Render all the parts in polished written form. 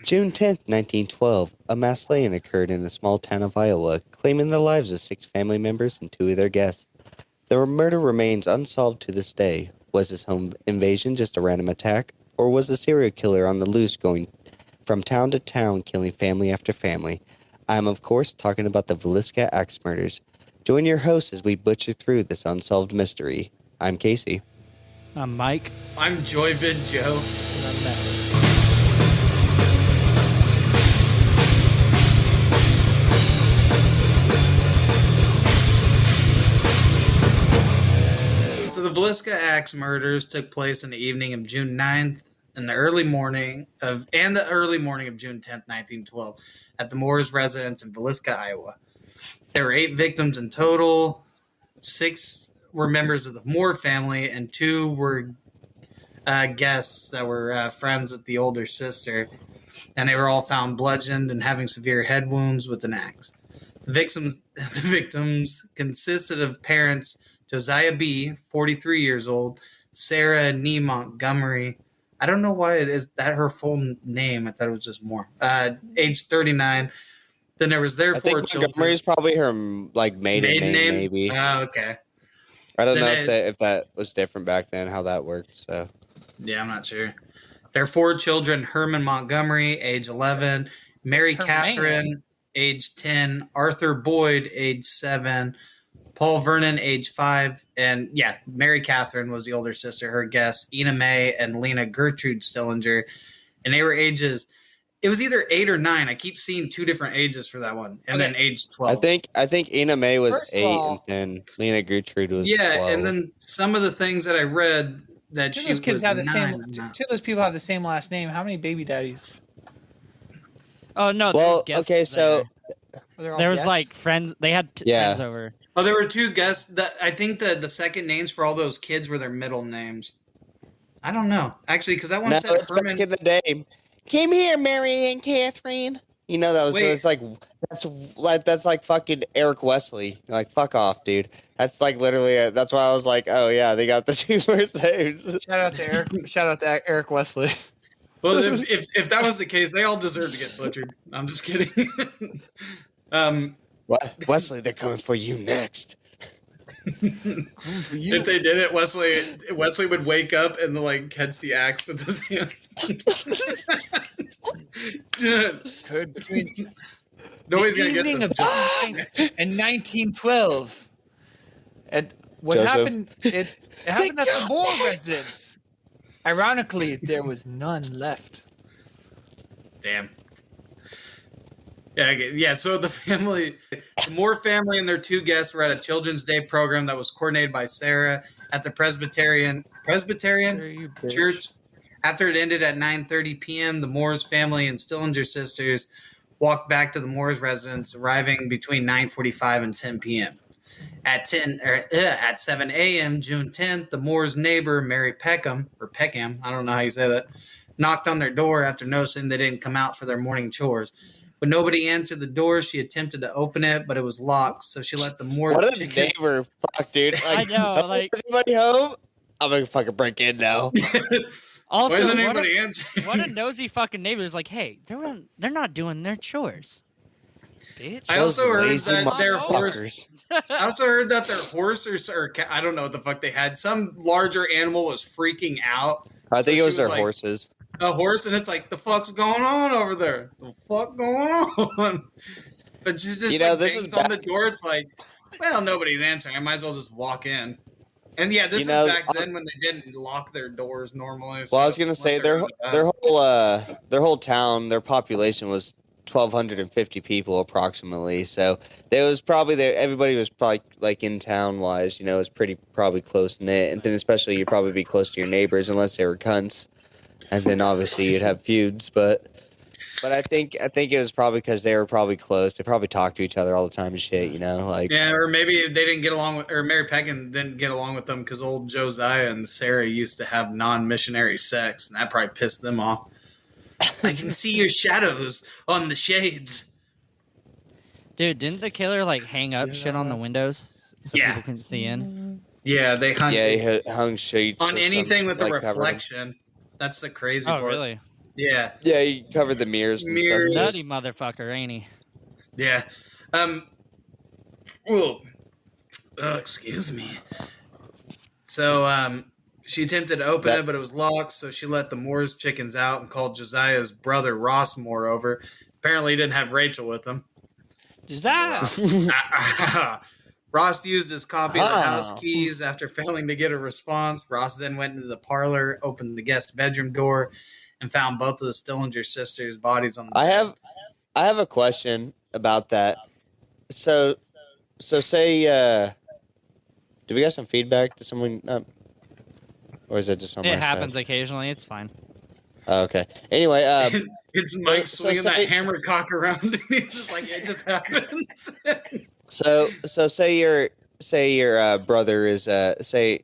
June 10th, 1912, a mass slaying occurred in a small town of Iowa, claiming the lives of 6 family members and 2 of their guests. The murder remains unsolved to this day. Was this home invasion just a random attack, or was the serial killer on the loose going from town to town killing family after family? I am, of course, talking about the Villisca Axe Murders. Join your host as we butcher through this unsolved mystery. I'm Casey. I'm Mike. I'm Joyvid Joe. And I'm Matt. So the Villisca Axe Murders took place in the evening of June 9th and the early morning of June 10th, 1912 at the Moore's residence in Villisca, Iowa. There were 8 victims in total. 6 were members of the Moore family and 2 were guests that were friends with the older sister. And they were all found bludgeoned and having severe head wounds with an axe. The victims consisted of parents Josiah B., 43 years old, Sarah Nee Montgomery. I don't know why is that her full name. I thought it was just Moore. Age 39. Then there was their 4 children. Montgomery is probably her maiden name, maybe. Oh, okay. I don't know if that was different back then, how that worked. So yeah, I'm not sure. Their 4 children: Herman Montgomery, age 11, Mary Catherine, age 10, Arthur Boyd, age 7, Paul Vernon, age 5, and Mary Catherine was the older sister. Her guests, Ina May and Lena Gertrude Stillinger, and they were ages. It was either 8 or 9. I keep seeing 2 different ages for that one, and then age 12. I think Ina May was 8, and then Lena Gertrude was 12. And then some of the things that I read that Two of those kids have the same. 2 of those people have the same last name. How many baby daddies? Oh no! Well, okay, so there was like friends. They had friends over. Oh, there were 2 guests. That I think the second names for all those kids were their middle names. I don't know, actually, because that one said Herman. Back in the day, came here, Mary and Catherine. You know that was that's like fucking Eric Wesley. Like fuck off, dude. That's like literally. That's why I was like, oh yeah, they got the 2 first names. Shout out to Eric. Shout out to Eric Wesley. Well, if that was the case, they all deserve to get butchered. I'm just kidding. What? Wesley, they're coming for you next. If they did it, Wesley would wake up and catch the axe with his hands. Nobody's gonna get this. In 1912, and what Joseph. happened? It happened at the Moore residence. Ironically, there was none left. Damn. Yeah. So the Moore family and their 2 guests were at a Children's Day program that was coordinated by Sarah at the Presbyterian Church. After it ended at 9:30 p.m., the Moore's family and Stillinger sisters walked back to the Moore's residence, arriving between 9:45 and 10 p.m. At 7 a.m. June 10th, the Moore's neighbor, Mary Peckham, I don't know how you say that, knocked on their door after noticing they didn't come out for their morning chores. When nobody answered the door, she attempted to open it, but it was locked, so she let the Moore What a neighbor, fuck, dude. I know, is anybody home? I'm gonna fucking break in now. Also, why isn't anybody answering? What a nosy fucking neighbor is like, hey, they're not doing their chores. Bitch. I also heard that their horse. I also heard that their horse or I don't know what the fuck they had. Some larger animal was freaking out. I think it was their horses. A horse, and it's like, the fuck's going on over there? The fuck going on? But she's just this is on the door. It's like, well, nobody's answering. I might as well just walk in. And this is back then when they didn't lock their doors normally. Well, I was gonna say their whole town, their population was 1,250 people approximately. So there was probably everybody was probably like in town wise, it was probably close knit, and then especially you'd probably be close to your neighbors unless they were cunts, and then obviously you'd have feuds. But I think it was probably because they were probably close. They probably talked to each other all the time and shit, or maybe they didn't get along with, or Mary Peckham didn't get along with them because old Josiah and Sarah used to have non-missionary sex, and that probably pissed them off. I can see your shadows on the shades. Dude, didn't the killer hang up shit on the windows so people couldn't see in? Yeah, they hung. Yeah, he hung sheets on anything with a reflection. That's the crazy part. Oh, really? Yeah. Yeah, he covered the mirrors and Mirrors. stuff. Nutty motherfucker, ain't he? Yeah. Well, excuse me. So, she attempted to open it, but it was locked, so she let the Moore's chickens out and called Josiah's brother Ross Moore over. Apparently, he didn't have Rachel with him. Ross used his copy of the house keys after failing to get a response. Ross then went into the parlor, opened the guest bedroom door, and found both of the Stillinger sisters' bodies on the bed. I have a question about that. So say, do we got some feedback? Did someone, or is that just on my It happens side? occasionally. It's fine. Oh, okay. Anyway, It's Mike so swinging that say- hammer cock around, and he's just like, it just happens. so say your brother is say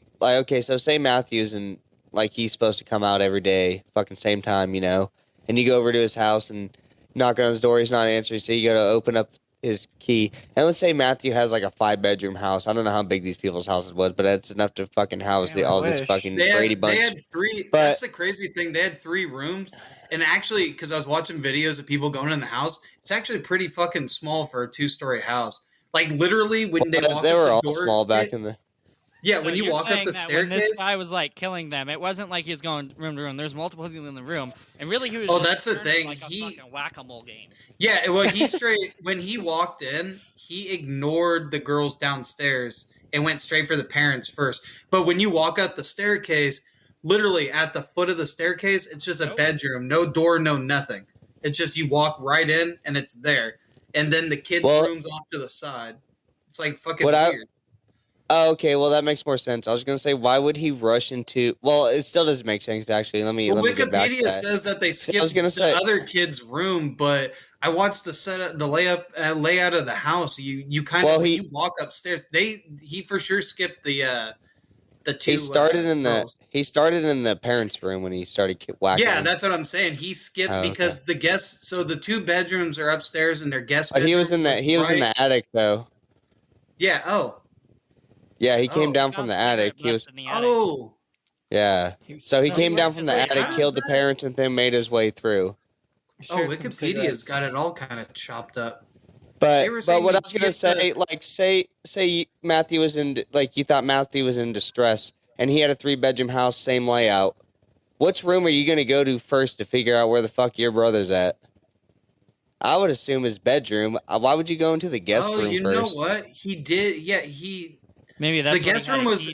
Matthew's and like he's supposed to come out every day, fucking same time, you know, and you go over to his house and knock on his door, he's not answering, so you go to open up his key. And let's say Matthew has like a 5-bedroom house. I don't know how big these people's houses was, but it's enough to fucking house all this fucking Brady bunch. They had 3. But, that's the crazy thing. They had 3 rooms, and actually, because I was watching videos of people going in the house, it's actually pretty fucking small for a 2-story house. Like literally, when they walk they up were the all door, small back in the. Yeah, So when you you're walk up saying the that when this staircase. guy was like killing them, it wasn't like he was going room to room. There's multiple people in the room, and really he was. Oh, just that's the turning thing. Like a fucking whack-a-mole game. Yeah, well, he straight when he walked in, he ignored the girls downstairs and went straight for the parents first. But when you walk up the staircase, literally at the foot of the staircase, it's just a bedroom, no door, no nothing. It's just you walk right in and it's there, and then the kids' rooms off to the side. It's like fucking weird. Oh, okay, well that makes more sense. I was gonna say, why would he rush into? Well, it still doesn't make sense actually. Let me get back to Wikipedia that. says that they skipped the other kid's room, but I watched the layout of the house. You kind of when you walk upstairs, he for sure skipped the 2. He started in the parents' room when he started whacking. Yeah, that's what I'm saying. He skipped because the guests. So the 2 bedrooms are upstairs, and their guest. But he was in the attic though. Yeah. Oh. Yeah, he came down from the attic. He was. Oh. Yeah. So he came down from the attic, killed the parents, and then made his way through. Oh, Wikipedia's got it all kind of chopped up. But what I was gonna say, like, say Matthew was in, like, you thought Matthew was in distress, and he had a 3-bedroom house, same layout. Which room are you gonna go to first to figure out where the fuck your brother's at? I would assume his bedroom. Why would you go into the guest room first? Oh, you know what? He did. Yeah, he. Maybe that's the guest room was.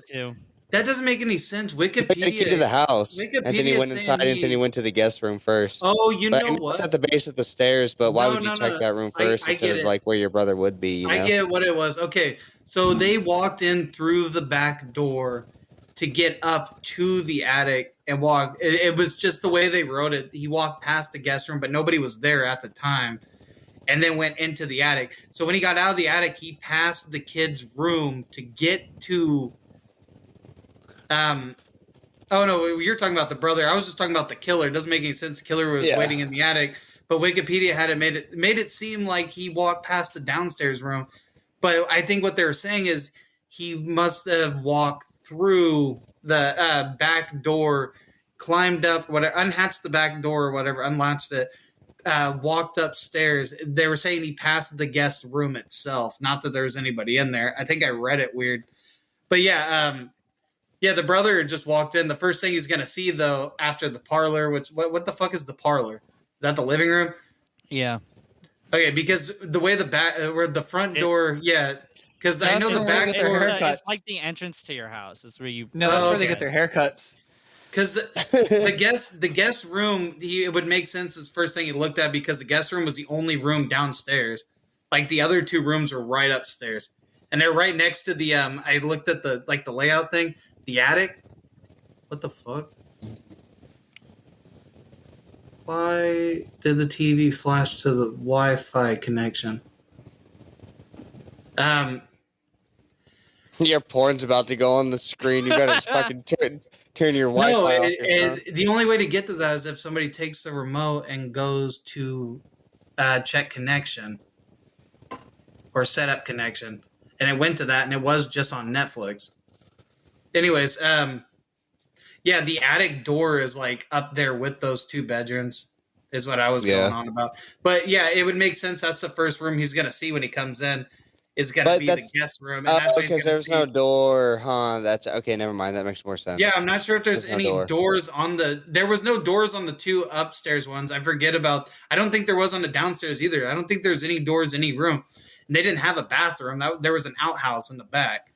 That doesn't make any sense. Wikipedia. He had a key to the house, and then he went inside, and then he went to the guest room first. Oh, you know what? It's at the base of the stairs, but why would you check that room first instead of like where your brother would be? You know? I get what it was. Okay, so they walked in through the back door to get up to the attic and walk. It was just the way they wrote it. He walked past the guest room, but nobody was there at the time, and then went into the attic. So when he got out of the attic, he passed the kid's room to get to. Oh no, you're talking about the brother. I was just talking about the killer. It doesn't make any sense. The killer was waiting in the attic, but Wikipedia had made it seem like he walked past the downstairs room. But I think what they were saying is he must have walked through the back door, climbed up, unhatched the back door or whatever, unlatched it, walked upstairs. They were saying he passed the guest room itself. Not that there was anybody in there. I think I read it weird, but yeah. Yeah, the brother just walked in. The first thing he's gonna see though after the parlor, which what the fuck is the parlor? Is that the living room? Yeah. Okay, because the way the back or the front door, yeah, because I know the back door. It's like the entrance to your house. Is where you. No, that's where they get their haircuts. Because the guest room, it would make sense as first thing he looked at because the guest room was the only room downstairs. Like the other 2 rooms were right upstairs, and they're right next to the. I looked at the layout thing. The attic? What the fuck? Why did the TV flash to the Wi-Fi connection? Your porn's about to go on the screen. You better fucking turn your Wi-Fi off. The only way to get to that is if somebody takes the remote and goes to check connection or set up connection. And it went to that, and it was just on Netflix. Anyways, yeah, the attic door is like up there with those 2 bedrooms. is what I was going on about. But yeah, it would make sense. That's the first room he's going to see when he comes in. Is going to be the guest room. And that's because there's no door, huh? That's okay. Never mind. That makes more sense. Yeah, I'm not sure if there's any doors on the. There was no doors on the 2 upstairs ones. I forget about. I don't think there was on the downstairs either. I don't think there's any doors in any room. And they didn't have a bathroom. There was an outhouse in the back.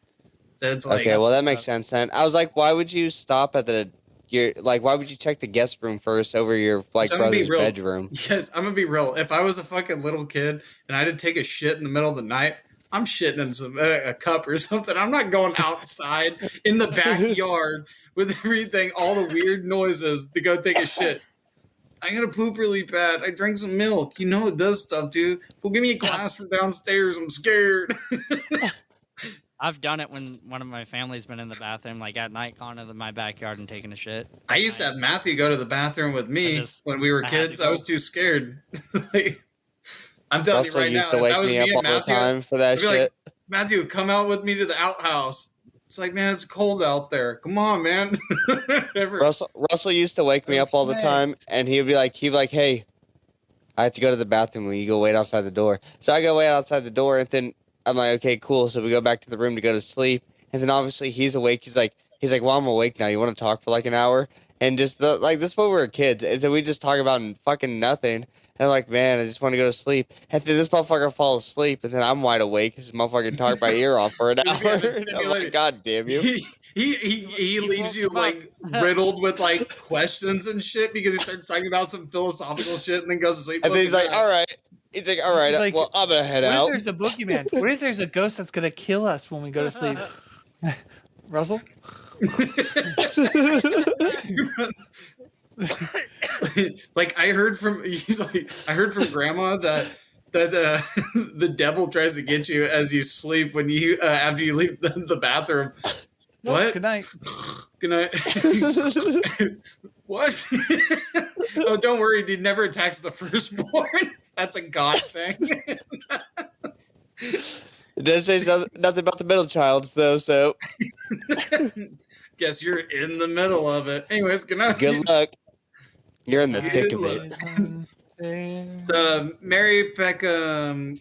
So it's like okay. Well, that makes sense then. I was like, why would you stop at why would you check the guest room first over your brother's bedroom? Yes, I'm gonna be real. If I was a fucking little kid and I had to take a shit in the middle of the night, I'm shitting in a cup or something. I'm not going outside in the backyard with everything, all the weird noises to go take a shit. I'm gonna poop really bad. I drank some milk. You know it does stuff, dude. Go give me a glass from downstairs. I'm scared. I've done it when one of my family's been in the bathroom, like at night, gone into my backyard and taking a shit. I used to have Matthew go to the bathroom with me when we were kids. I was too scared. I'm telling you right now. Used to wake me up all the time for that shit. Like, Matthew, come out with me to the outhouse. It's like, man, it's cold out there. Come on, man. Russell used to wake me up all the time, and he'd be like, hey, I have to go to the bathroom. Will you go wait outside the door? So I go wait outside the door, and then I'm like, okay, cool. So we go back to the room to go to sleep, and then obviously he's awake. He's like, well, I'm awake now. You want to talk for like an hour? And just this is when we were kids, and so we just talk about fucking nothing. And I'm like, man, I just want to go to sleep. And then this motherfucker falls asleep, and then I'm wide awake because this motherfucker talked my ear off for an hour. I'm like, God damn you. He leaves you like riddled with like questions and shit because he starts talking about some philosophical shit and then goes to sleep. And then he's like, all right. He's like, all right, well, I'm going to head out. What if there's a boogeyman? What if there's a ghost that's going to kill us when we go to sleep? Russell? Like I heard from grandma that the devil tries to get you as you sleep when you after you leave the bathroom. What? Good night. Good night. What? Oh, don't worry. He never attacks the firstborn. That's a God thing. It doesn't say nothing about the middle childs, though, so. Guess you're in the middle of it. Anyways, good night. Good luck. You're in the thick of it. So, Mary Peckham,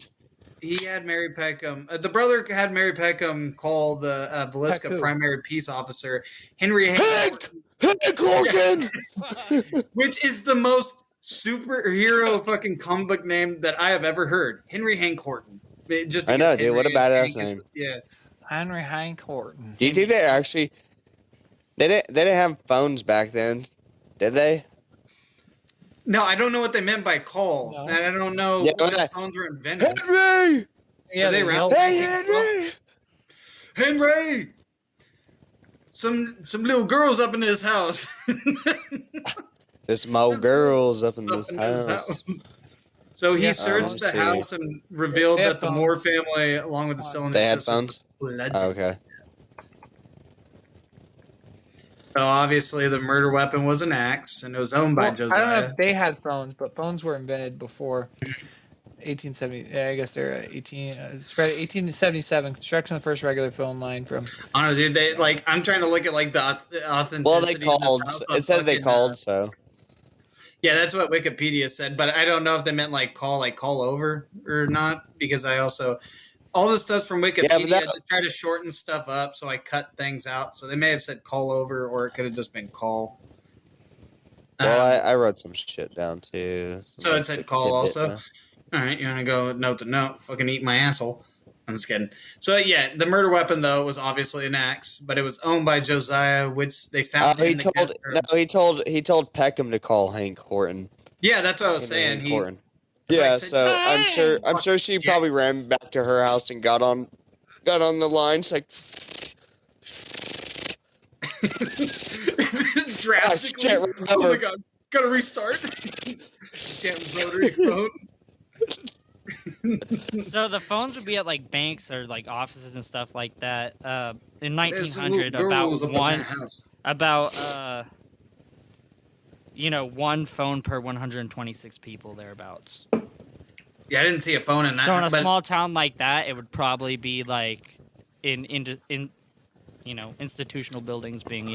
he had Mary Peckham. The brother had Mary Peckham call the Villisca primary peace officer, Henry Hank Horton! Which is the most superhero fucking comic book name that I have ever heard. Henry Hank Horton. I know, dude. What a badass name. Yeah. Henry Hank Horton. Do you think they actually... They didn't have phones back then, did they? No, I don't know what they meant by call. No. And I don't know when phones were invented. Henry! Yeah, they around? Hey, Henry! Henry! Some little girls up in this house. There's some old girls up in this house. So he searched the house and revealed that the Moore family, along with the cylinder, they had phones. Okay. So obviously, the murder weapon was an axe, and it was owned by Josiah. I don't know if they had phones, but phones were invented before 1870. I guess they're 1877. Construction of the first regular phone line from. I don't know, dude. They I'm trying to look at the authenticity. Well, they called. It said they called, so. Yeah, that's what Wikipedia said, but I don't know if they meant call over or not, because I also all this stuff's from Wikipedia. I just try to shorten stuff up, so I cut things out. So they may have said call over, or it could have just been call. Well, I wrote some shit down too. So it said call also. All right, you want to go note to note? Fucking eat my asshole. I'm just kidding. So yeah, the murder weapon though was obviously an axe, but it was owned by Josiah, which they found. He told Peckham to call Hank Horton. Yeah, that's what I was saying. Horton. Yeah, so I'm sure she probably ran back to her house and got on the line. It's like drastically. Oh my god, gotta restart. Damn rotary phone. So the phones would be at banks or offices and stuff like that. In 1900, one phone per 126 people thereabouts. Yeah, I didn't see a phone in that. So in a small town like that, it would probably be in institutional buildings being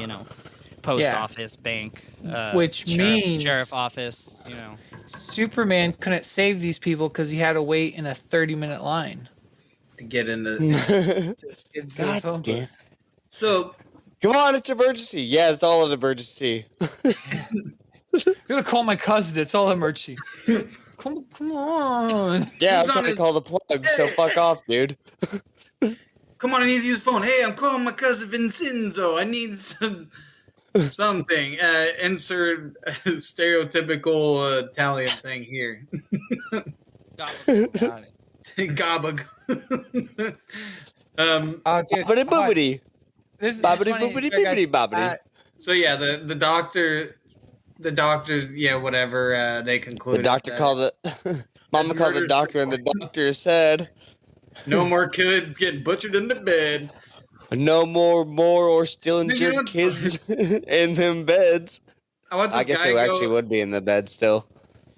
post Yeah. office, bank, Which means sheriff office. You know, Superman couldn't save these people because he had to wait in a 30-minute line. To get into. Just into the God phone damn. booth. So Come on, it's emergency. Yeah, it's all an emergency. I'm gonna call my cousin. It's all emergency. Come on. Yeah, I'm Who's on trying to his- call the plug, so fuck off, dude. come on, I need to use the phone. Hey, I'm calling my cousin Vincenzo. I need something. Insert stereotypical Italian thing here. Got it. Gabba. Oh, dude. Bobbity oh, boobity. this is Bobbity funny. boobity Sorry, guys. bibbity bobbity. So yeah, the doctor, yeah, whatever. They concluded. The doctor that called the mama called the murder's doctor, and the doctor said, no more kids getting butchered in the bed. "No more or still You know injured what's kids in them beds." I watched I this guess guy who go, actually would be in the bed still.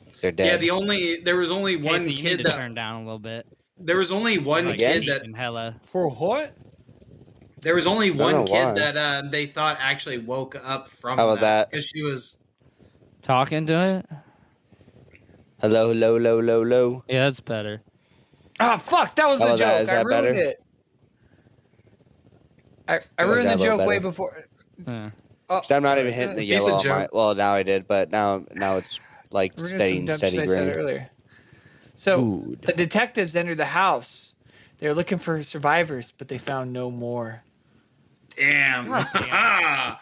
'Cause they're Yeah, dead. there was only one Casey, you need kid to that turn down a little bit. there was only one Like, Again? kid that speaking hella. For what? there was only don't one know kid why. that they thought actually woke up from How about that? because she was Talking to it? Hello, low, low, low, low. Yeah, that's better. Ah, fuck! That was How the about that? joke. Is I that ruined better? it. I Is ruined that the a little joke way better? before. Yeah. Oh, 'Cause I'm not even hitting the Beat yellow the on my. joke. Well, now I did, but now it's like we're gonna steady some and dumb steady shit I said green. earlier. So Good. the detectives entered the house. They were looking for survivors, but they found no more. damn. God damn.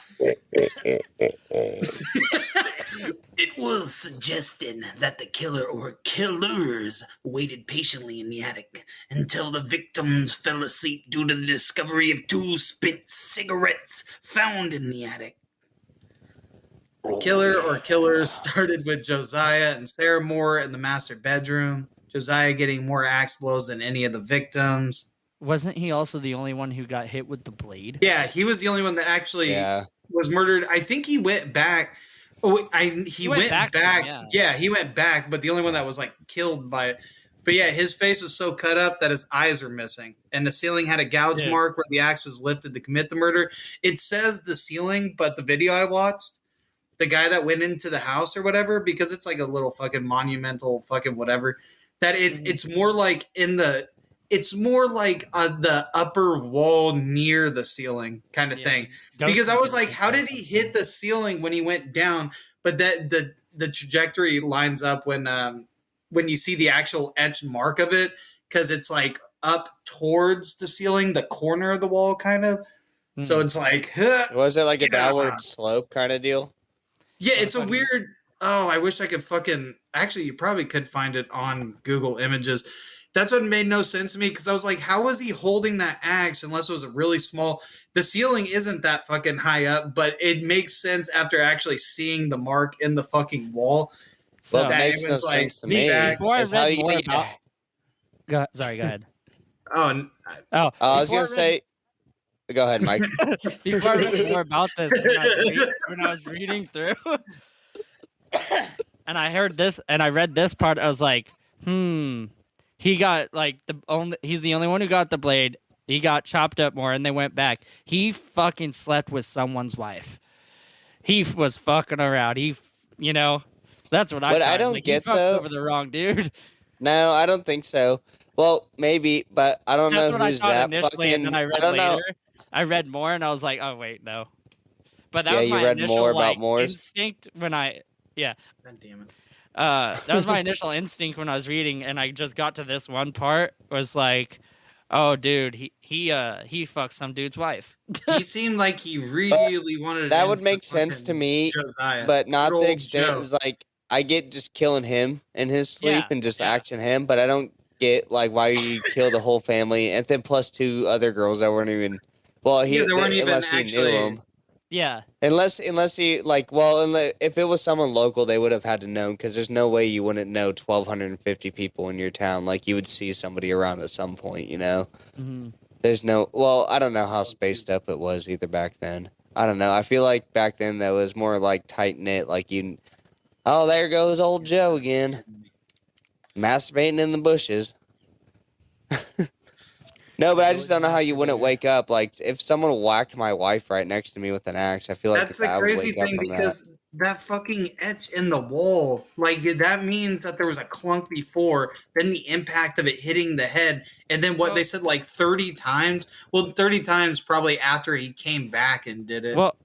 It was suggested that the killer or killers waited patiently in the attic until the victims fell asleep due to the discovery of 2 spent cigarettes found in the attic. The killer or killers started with Josiah and Sarah Moore in the master bedroom. Josiah getting more axe blows than any of the victims. Wasn't he also the only one who got hit with the blade? Yeah, he was the only one that actually Yeah. was murdered. I think he went back. Oh, he went back. to him, Yeah, he went back, but the only one that was like killed by it. But yeah, his face was so cut up that his eyes were missing, and the ceiling had a gouge Yeah. mark where the axe was lifted to commit the murder. It says the ceiling, but the video I watched, the guy that went into the house or whatever, because it's like a little fucking monumental fucking whatever. That it's more like it's more like the upper wall near the ceiling kind of Yeah. thing. Ghost Because I was Hunter like, how did he hit the ceiling when he went down? But that the trajectory lines up when you see the actual etched mark of it, because it's like up towards the ceiling, the corner of the wall, kind of. So it's like, huh. Was it like a Yeah. downward slope kind of deal? Yeah, it's a Fucking- weird. Oh, I wish I could fucking. Actually, you probably could find it on Google Images. That's what made no sense to me, because I was like, how was he holding that axe unless it was a really small. The ceiling isn't that fucking high up, but it makes sense after actually seeing the mark in the fucking wall. So, Well, it that makes it no was like, sense to be me. back. Before I Is how read you more get- about- sorry, go ahead. Oh, and Oh, I was before gonna say. Go ahead, Mike. Before I read more about this, when I was reading through, and I heard this, and I read this part, I was like, he got like he's the only one who got the blade. He got chopped up more, and they went back. He fucking slept with someone's wife. He was fucking around. That's what I. What I thought. don't Like, get, he fucked though- over the wrong dude. No, I don't think so. Well, maybe, but I don't That's know what I who's thought that initially, fucking. and then I read don't know. later. I read more, and I was like, oh wait, no. But that Yeah, was you my read initial more about like, Moore's? instinct when I. Yeah. God damn it. That was my initial instinct when I was reading, and I just got to this one part. Was like, oh, dude, he fucked some dude's wife. He seemed like he really wanted. That it would in make for sense fucking to me, Josiah. but not Good the old extent Joe. is like I get just killing him in his sleep Yeah, and just yeah. axing him, but I don't get like why you kill the whole family and then plus 2 other girls that weren't even. Well, Yeah, they weren't even unless he actually- knew him. Yeah, Unless he like if it was someone local, they would have had to know because there's no way you wouldn't know 1,250 people in your town. Like you would see somebody around at some point, you know. hmm There's no. Well, I don't know how spaced up it was either back then. I don't know. I feel like back then that was more like tight knit. Like you. Oh, there goes old Joe again, masturbating in the bushes. No, but I just don't know how you wouldn't wake up. Like, if someone whacked my wife right next to me with an axe, I feel like That's the I would crazy wake up thing from that. because that fucking etch in the wall, like that means that there was a clunk before, then the impact of it hitting the head, and then what they said like 30 times. Well, 30 times probably after he came back and did it. Well,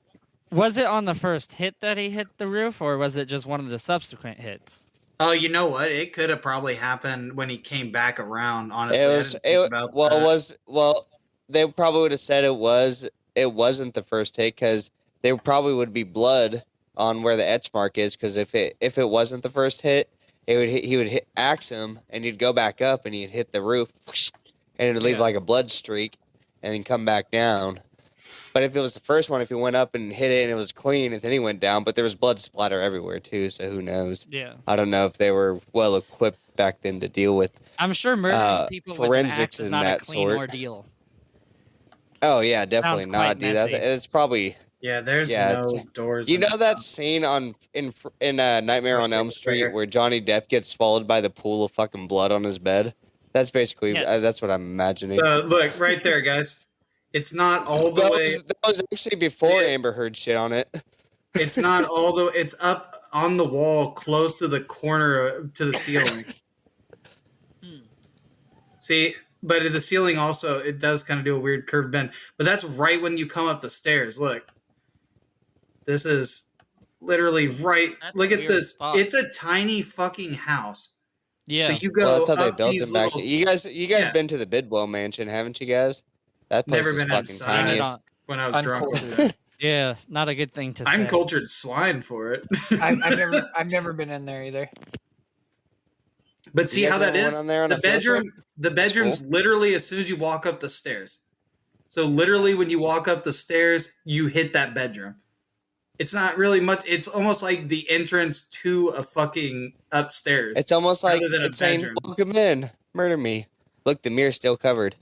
was it on the first hit that he hit the roof, or was it just one of the subsequent hits? Oh, you know what? It could have probably happened when he came back around. Honestly, It I was didn't think about well, that. it was well. They probably would have said it wasn't the first hit because there probably would be blood on where the etch mark is. Because if it wasn't the first hit, he would axe him and he'd go back up and he'd hit the roof and it'd leave like a blood streak and then come back down. But if it was the first one, if he went up and hit it and it was clean and then he went down, but there was blood splatter everywhere too, so who knows? Yeah. I don't know if they were well equipped back then to deal with. I'm sure murdering people with an forensics axe is and not a that clean sort. ordeal. Oh yeah, definitely Sounds not, quite dude. That's, messy. it's probably Yeah, there's yeah, no doors. you in know this that house. scene in Nightmare on Elm Street Trigger. where Johnny Depp gets swallowed by the pool of fucking blood on his bed? That's basically Yes. that's what I'm imagining. Look right there, guys. It's not all the way. That was actually before Yeah. Amber Heard shit on it. It's not all the. It's up on the wall, close to the corner to the ceiling. See, but the ceiling also it does kind of do a weird curved bend. But that's right when you come up the stairs. Look, this is literally right. That's a look at weird this. spot. It's a tiny fucking house. Yeah. So you go Well, that's how they up built these them back. little. You guys Yeah. been to the Bidwell Mansion, haven't you guys? That place Never is been fucking inside. tiny. Turn it as- on. When I was drunk. Uncultured. Yeah, not a good thing to say. I'm cultured swine for it. I've never been in there either. But see You guys how that ever went is? on there on The a field trip? bedroom's literally as soon as you walk up the stairs. So literally when you walk up the stairs, you hit that bedroom. It's not really much. It's almost like the entrance to a fucking upstairs. It's almost like Rather than a it's saying, bedroom. "Welcome in, murder me." Look, the mirror's still covered.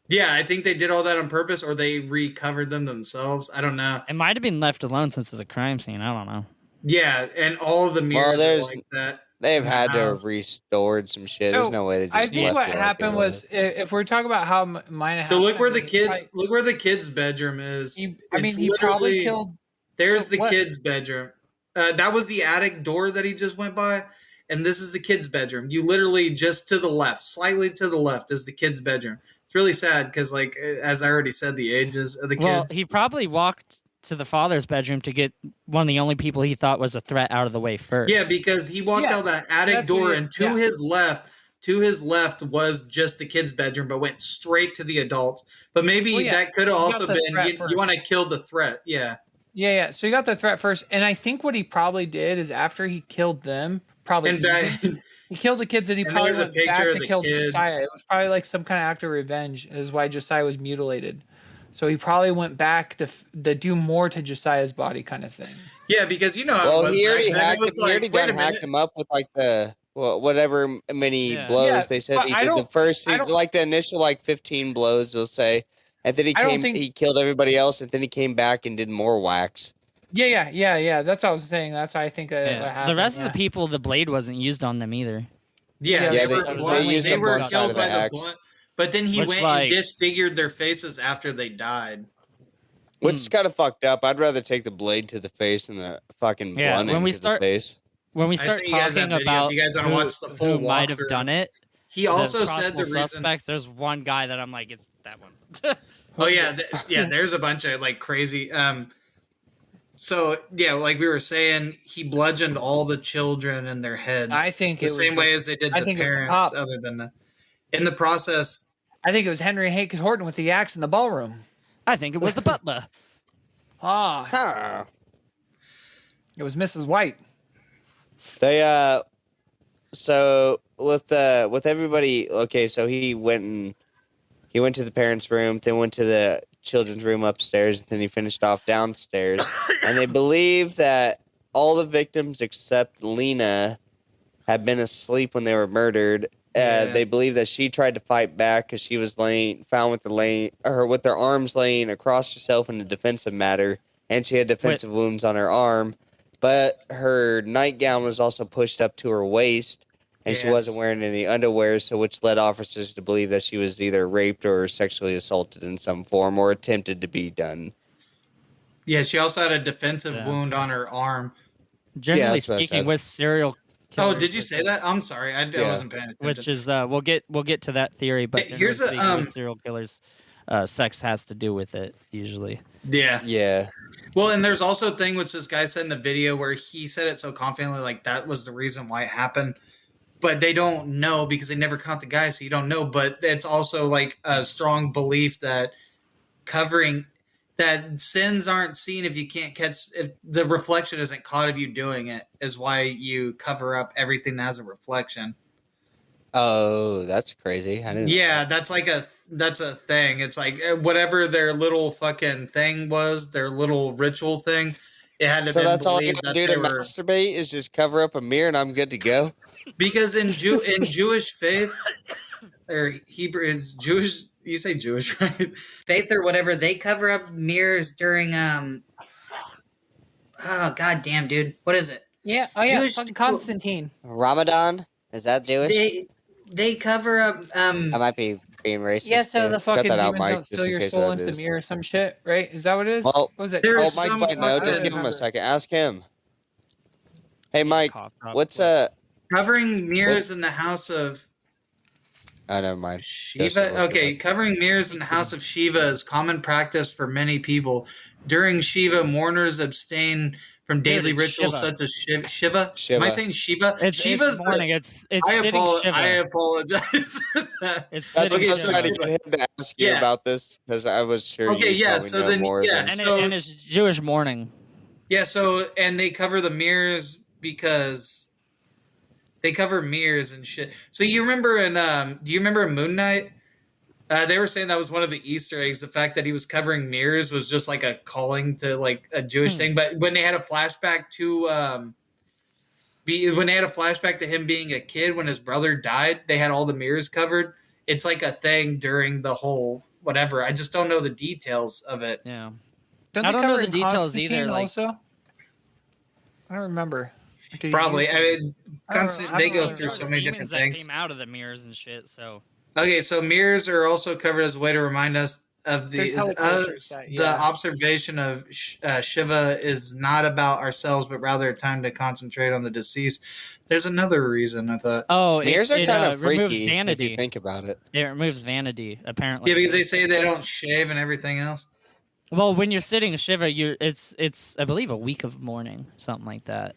Yeah, I think they did all that on purpose or they recovered them themselves. I don't know. It might have been left alone since it's a crime scene. I don't know. Yeah, and all of the mirrors are there's- like that. They've in the had to house. have restored some shit. So, There's no way they just I think left what it like it happened was, if we're talking about how mine So happened, look where I the think kids look where the kids' bedroom is. He It's he probably literally- killed. There's So the what- kid's bedroom. That was the attic door that he just went by, and this is the kid's bedroom. You literally just to the left, slightly to the left, is the kid's bedroom. It's really sad because, like, as I already said, the ages of the Well, kids. he probably walked to the father's bedroom to get one of the only people he thought was a threat out of the way first. Yeah, because he walked Yeah, out that attic that's door, what he- and to yeah. his left was just the kid's bedroom, but went straight to the adults. But maybe Well, yeah, that could have he got also the been threat you first. want to kill the threat. Yeah. Yeah. So he got the threat first, and I think what he probably did is after he killed them, probably And he killed the kids, and he And probably there's a went back picture of to the kill kids. Josiah. It was probably like some kind of act of revenge. Is why Josiah was mutilated. So he probably went back to do more to Josiah's body, kind of thing. Yeah, because you know how it Well, was he back already then. It hacked. was He already like, wait a done hacked minute. him up with like the whatever many Yeah. blows Yeah, they said but he I did. The don't- first, I don't- like the initial like 15 blows, they'll say, and then I don't think- he killed everybody else, and then he came back and did more whacks. Yeah. That's what I was saying. That's why I think what Yeah. happened. The rest yeah. of the people, the blade wasn't used on them either. Yeah, Yeah, they, they- were they blunt, used they the were blunt side killed of the by the axe. blunt. But then he Which, went like- and disfigured their faces after they died. Which is kind of fucked up. I'd rather take the blade to the face than the fucking Yeah, blunt when we to start- the face. When we I start sent you guys that talking video. about If you guys wanna who, watch the full who might have walkthrough. done it, He also said the possible reason. suspects. There's one guy that I'm like, it's that one. Oh yeah, yeah. There's a bunch of like crazy. So yeah, like we were saying, he bludgeoned all the children in their heads. I think the it was same way as they did I the think it was parents. Pop. Other than the, in the process, I think it was Henry Hank Horton with the axe in the ballroom. I think it was the butler. Ah, Huh. it was Mrs. White. They so with everybody, okay, so he went to the parents' room, then went to the children's room upstairs, and then he finished off downstairs. And they believe that all the victims except Lena had been asleep when they were murdered. Yeah. They believe that she tried to fight back because she was found with their arms laying across herself in a defensive manner, and she had defensive wounds on her arm. But her nightgown was also pushed up to her waist, and she wasn't wearing any underwear, so which led officers to believe that she was either raped or sexually assaulted in some form or attempted to be done. Yeah, she also had a defensive wound on her arm. Generally that's what I speaking, said. with serial killers. Oh, did you say that? I'm sorry, I wasn't paying attention. Which is we'll get to that theory, but Here's generally speaking, with serial killers, sex has to do with it usually. Yeah. Well, and there's also a thing which this guy said in the video where he said it so confidently, like that was the reason why it happened. But they don't know because they never caught the guy, so you don't know. But it's also like a strong belief that covering that sins aren't seen if you can't catch, if the reflection isn't caught of you doing it, is why you cover up everything that has a reflection. Oh, that's crazy. I didn't know that. That's a thing. It's like whatever their little fucking thing was, their little ritual thing. It had to. So been that's all you believed gotta that do they to were, masturbate is just cover up a mirror and I'm good to go. because in Jewish faith or Hebrew, it's Jewish. You say Jewish, right? Faith or whatever. They cover up mirrors during oh god damn, dude, what is it? Yeah. Oh yeah. Jewish Fucking people- Constantine. Ramadan? Is that Jewish? They cover up I might be being racist. Yeah. So too. the Cut fucking that out, demons Mike, don't just steal in your case soul that into the is. mirror or some shit, right? Is that what it is? Well, what was it? there Oh, is Mike some might know. fucking- Just give him a second. Ask him. Hey, Yeah, Mike, cough drop what's quick. covering mirrors in the house of Oh, never mind. Shiva. Okay, covering mirrors in the house of Shiva is common practice for many people. During Shiva, mourners abstain from daily it's rituals Shiva. such as Shiva. Shiva. Am I saying Shiva? It's Shiva's the- morning. It's sitting Shiva. I apologize. It's That's sitting what I was Shiva. trying to get him to ask you Yeah. about this because I was sure Okay, you yeah, probably so know then- more yeah, than... And, So- and it's Jewish mourning. Yeah, so and they cover the mirrors because they cover mirrors and shit. So you remember in do you remember Moon Knight? They were saying that was one of the Easter eggs. The fact that he was covering mirrors was just like a calling to like a Jewish thing. But when they had a flashback to when they had a flashback to him being a kid when his brother died, they had all the mirrors covered. It's like a thing during the whole whatever. I just don't know the details of it. Yeah. Don't I they don't know cover the in details either, Constantine like- also? I don't remember. Did he Probably. use I it? mean, I don't- constant, I they don't go really through know. so many Demons different that things. came out of the mirrors and shit. So Okay, so mirrors are also covered as a way to remind us of There's hella cultures that- the yeah. observation of Shiva is not about ourselves, but rather a time to concentrate on the deceased. There's another reason I thought. Mirrors are kind of removes freaky if vanity. you think about it. It removes vanity, apparently. Yeah, because they say they don't shave and everything else. Well, when you're sitting Shiva, it's I believe a week of mourning, something like that.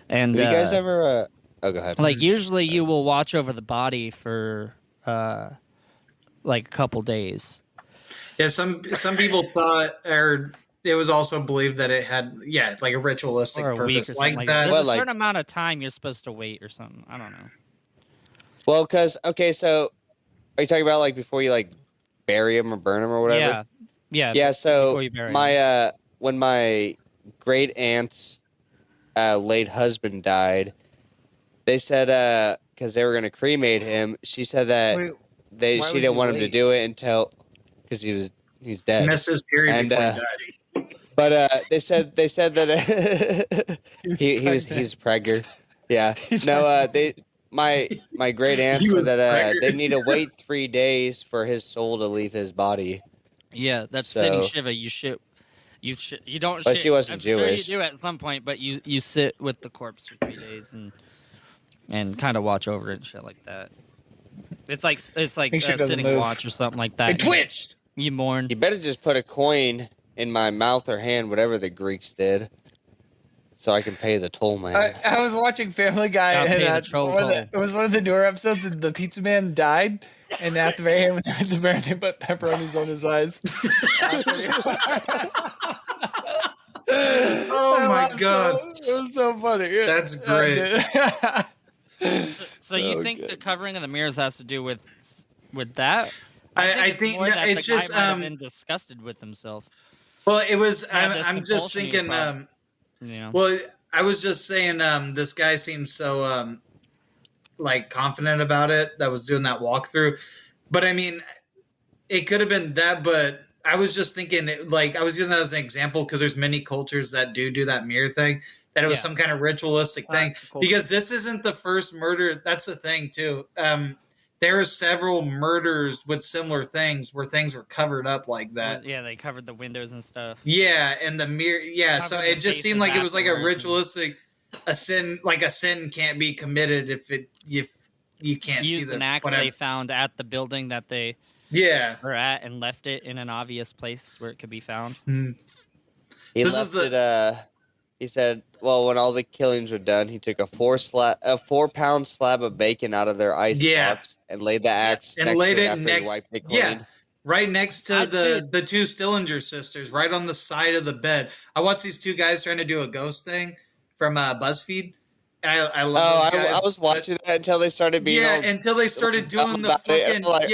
And Have you guys ever... Oh, go ahead. like usually you will watch over the body for like a couple days. Yeah, some people thought, or it was also believed that it had, like a ritualistic Or a week purpose, or like something like that. that. There's Well, a like- certain amount of time you're supposed to wait or something. I don't know. Well, because... Okay, so... Are you talking about, like, before you, like, bury them or burn them or whatever? Yeah. Yeah. Yeah, so before you bury my when my great aunt's late husband died, they said because they were going to cremate him, she said that Wait, she why was didn't he want him to late? do it until because he's He dead. missed his period And, before he died. But they said that he's pregnant. Yeah. No, my great aunt He said was that they pregnant. need to wait 3 days for his soul to leave his body. Yeah, that's So- sitting Shiva. You don't. But shit. she wasn't I'm sure Jewish. you do at some point, but you sit with the corpse for 3 days and kind of watch over it and shit like that. It's like Make sure it doesn't sitting move. watch or something like that. It twitched. You mourn. You better just put a coin in my mouth or hand, whatever the Greeks did, so I can pay the toll man. I was watching Family Guy, Gotta pay the and troll one of toll. it was one of the newer episodes, and the pizza man died, and at the very end, with the bear, they put pepperonis on his eyes. Oh I my laughed God. it was so funny. That's great. So you So think good. the covering of the mirrors has to do with that? I it's think more no, that it's the guy just might have been disgusted with himself. well, it was. Yeah, this I'm just compulsion thinking. problem. You know? Well, I was just saying. This guy seems so like confident about it. That was doing that walkthrough, but I mean, it could have been that. But I was just thinking, like, I was using that as an example because there's many cultures that do that mirror thing. that it was Yeah. some kind of ritualistic thing. Practical Because thing. this isn't the first murder. That's the thing too. There are several murders with similar things where things were covered up like that. Yeah, they covered the windows and stuff. Yeah, and the mirror. Yeah, so Covered the it just seemed faces like it was like a afterwards and- ritualistic, a sin. Like a sin can't be committed if you can't see Used the an axe whatever. they found at the building that they Yeah. were at and left it in an obvious place where it could be found. He This left is it. He said, "Well, when all the killings were done, he took a 4-pound slab of bacon out of their ice Yeah. box and laid the axe And next laid to it it after next. he wiped it Yeah. clean." Right next to Dude. the two Stillinger sisters, right on the side of the bed. I watched these two guys trying to do a ghost thing from BuzzFeed. And I love those guys. I was watching that until they started being all. until they started doing the about it, fucking like-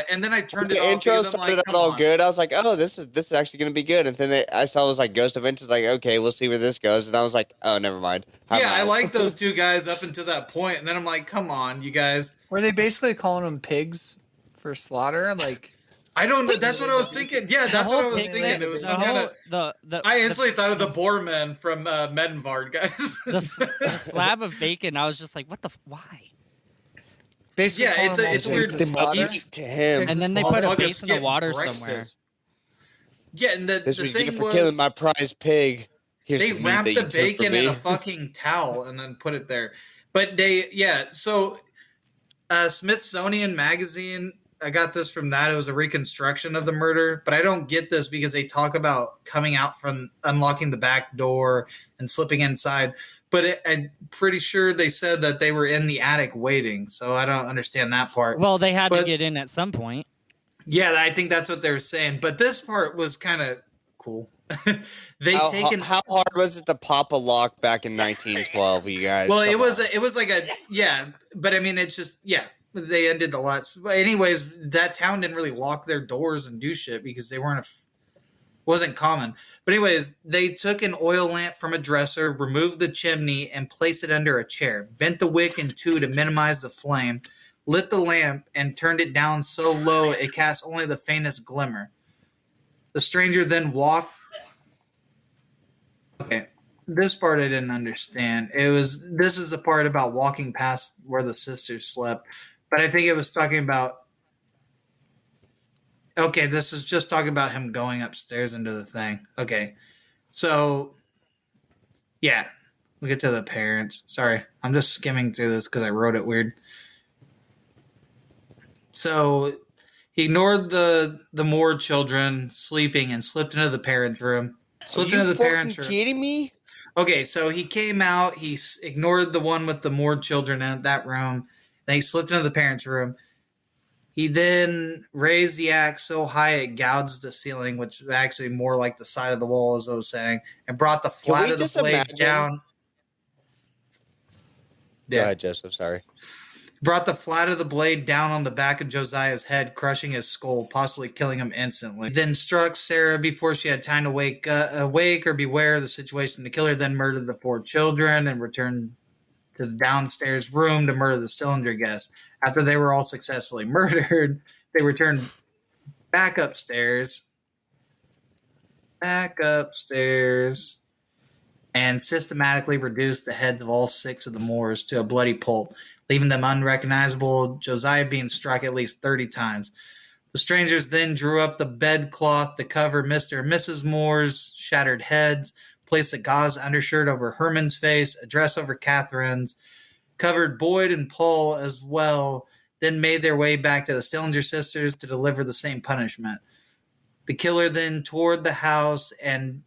and then I turned it The off intro because I'm started like, out come all on. good. I was like, "Oh, this is actually going to be good." And then I saw it was like Ghost Adventures. Like, okay, we'll see where this goes. And I was like, "Oh, never mind." I'm Yeah, I out. like those two guys up until that point, and then I'm like, come on, you guys. Were they basically calling them pigs for slaughter? Like, I don't know. That's what I was thinking. Yeah, that's what I was pig thinking. thing- It was the some kind of. I instantly thought of the Boormen from Medenvard, guys. the slab of bacon. I was just like, what the? Why? basically Yeah, calling it's them a- all it's pigs weird. to Them slaughter? up to him. And then they Well, put a Motherfucker base in the skipped water breakfast. somewhere. Yeah, and the This was thing good for was, killing my prize pig. Here's they the meat wrapped that the you took from bacon in me. a fucking towel and then put it there. But so Smithsonian Magazine, I got this from that. It was a reconstruction of the murder, but I don't get this because they talk about coming out from unlocking the back door and slipping inside. But I'm pretty sure they said that they were in the attic waiting, so I don't understand that part. Well, they had to But- get in at some point. Yeah, I think that's what they were saying. But this part was kind of cool. How hard was it to pop a lock back in 1912, you guys? Well, it Come was on. it was like but I mean, it's just they ended the lots. But anyways, that town didn't really lock their doors and do shit because they weren't wasn't common. But anyways, they took an oil lamp from a dresser, removed the chimney, and placed it under a chair. Bent the wick in two to minimize the flame. Lit the lamp and turned it down so low it cast only the faintest glimmer. The stranger then walked. Okay, this part I didn't understand. This is the part about walking past where the sisters slept, but I think it was talking about. Okay, this is just talking about him going upstairs into the thing. Okay, so yeah, we'll get to the parents. Sorry, I'm just skimming through this because I wrote it weird. So he ignored the Moore children sleeping and slipped into the parents' room. Slipped Are you into the fucking parents' room. kidding me? Okay, so he came out. He ignored the one with the Moore children in that room. Then he slipped into the parents' room. He then raised the axe so high it gouged the ceiling, which was actually more like the side of the wall, as I was saying, and brought the Can flat we of the just blade imagine- down. Go ahead, Joseph. Sorry. Brought the flat of the blade down on the back of Josiah's head, crushing his skull, possibly killing him instantly. Then struck Sarah before she had time to wake or be aware of the situation. The killer then murdered the 4 children and returned to the downstairs room to murder the Stillinger guests. After they were all successfully murdered, they returned back upstairs, and systematically reduced the heads of all 6 of the Moors to a bloody pulp, leaving them unrecognizable, Josiah being struck at least 30 times. The strangers then drew up the bedcloth to cover Mr. and Mrs. Moore's shattered heads, placed a gauze undershirt over Herman's face, a dress over Catherine's, covered Boyd and Paul as well, then made their way back to the Stillinger sisters to deliver the same punishment. The killer then toured the house and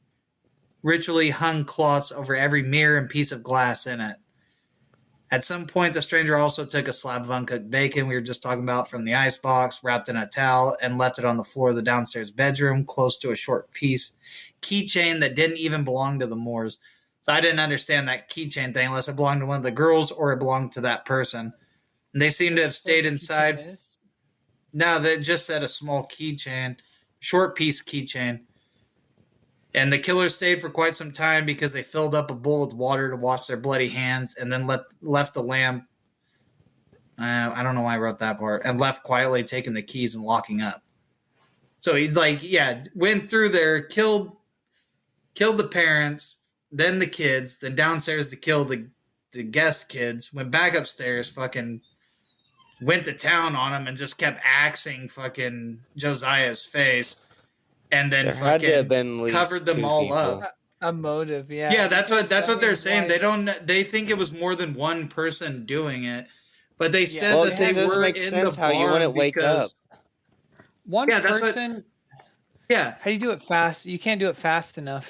ritually hung cloths over every mirror and piece of glass in it. At some point, the stranger also took a slab of uncooked bacon we were just talking about from the icebox, wrapped in a towel, and left it on the floor of the downstairs bedroom, close to a short piece keychain that didn't even belong to the Moors. So I didn't understand that keychain thing unless it belonged to one of the girls or it belonged to that person. And they seem to have stayed inside. No, they just said a small keychain, short piece keychain. And the killer stayed for quite some time because they filled up a bowl with water to wash their bloody hands and then left the lamp. I don't know why I wrote that part. And left quietly, taking the keys and locking up. So he went through there, killed the parents, then the kids, then downstairs to kill the guest kids, went back upstairs, fucking went to town on him and just kept axing fucking Josiah's face, and then There had to have fucking been at least covered them 2 all people. up. A motive, yeah. Yeah, that's what they're saying. Like, They think it was more than one person doing it, but they said Well, that they this were makes in sense the how you bar wouldn't wake because- one Yeah, that's what- person. Yeah, How do you do it fast? You can't do it fast enough.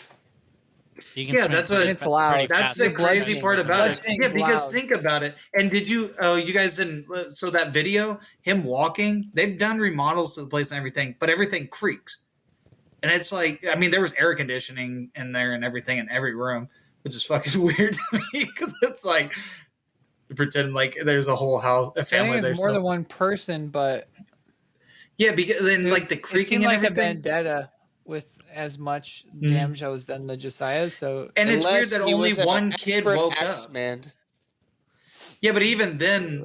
You can Yeah, swim that's what- pretty It's loud. pretty that's fast. the Your blood crazy changes. part about Blood it. changes Yeah, because loud. think about it. And did you? Oh, you guys didn't. So that video, him walking, they've done remodels to the place and everything, but everything creaks. And it's like, I mean, there was air conditioning in there and everything in every room, which is fucking weird to me because it's like pretend like there's a whole house, a I family think there. it's more still. than one person, but Yeah, because then it like was- the it creaking seemed and like a everything. vendetta with as much Mhm. damage that was done to Josiah. So And it's weird Unless that he only was an one kid expert woke axe up. man. Yeah, but even then,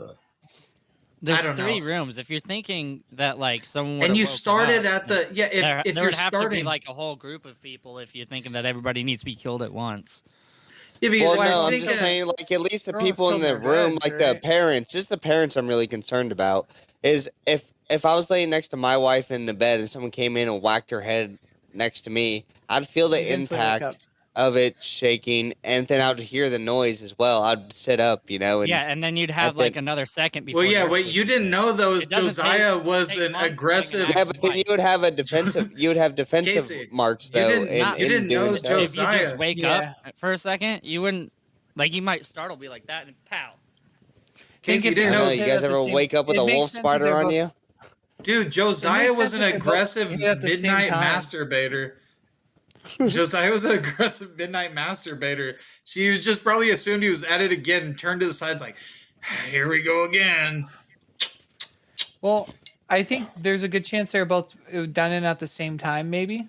There's I don't 3 know. rooms. If you're thinking that like someone and you would've woken started up, at the yeah. If there you're would have to starting, be like a whole group of people if you're thinking that everybody needs to be killed at once. yeah, because Well, I no, I'm think just saying, like, at least the Everyone's people in the still room, dead, like the right? parents, just the parents I'm really concerned about, is if I was laying next to my wife in the bed and someone came in and whacked her head next to me, I'd feel the You'd instantly wake impact of it shaking, and then I'd hear the noise as well. I'd sit up, and Yeah, and then you'd have I like think- another second before. well, yeah. you're What sleeping. you didn't know though is It doesn't Josiah was take an months aggressive. getting an yeah, but then you would have a defensive, you would have defensive Casey, marks you though. didn't- in, not- you in didn't doing know so. Josiah- If you just wake Yeah. up for a second, you wouldn't like you might startle, be like that, and pow. Casey, you if didn't they I know, know, hit you at guys the ever same- wake up with it a makes wolf sense if spider they're on both- you? dude. Josiah It makes was sense an if they're both aggressive hit at the same midnight time. masturbator. Josiah was an aggressive midnight masturbator. She was just probably assumed he was at it again and turned to the sides like, here we go again. Well, I think there's a good chance they're both done it at the same time, maybe.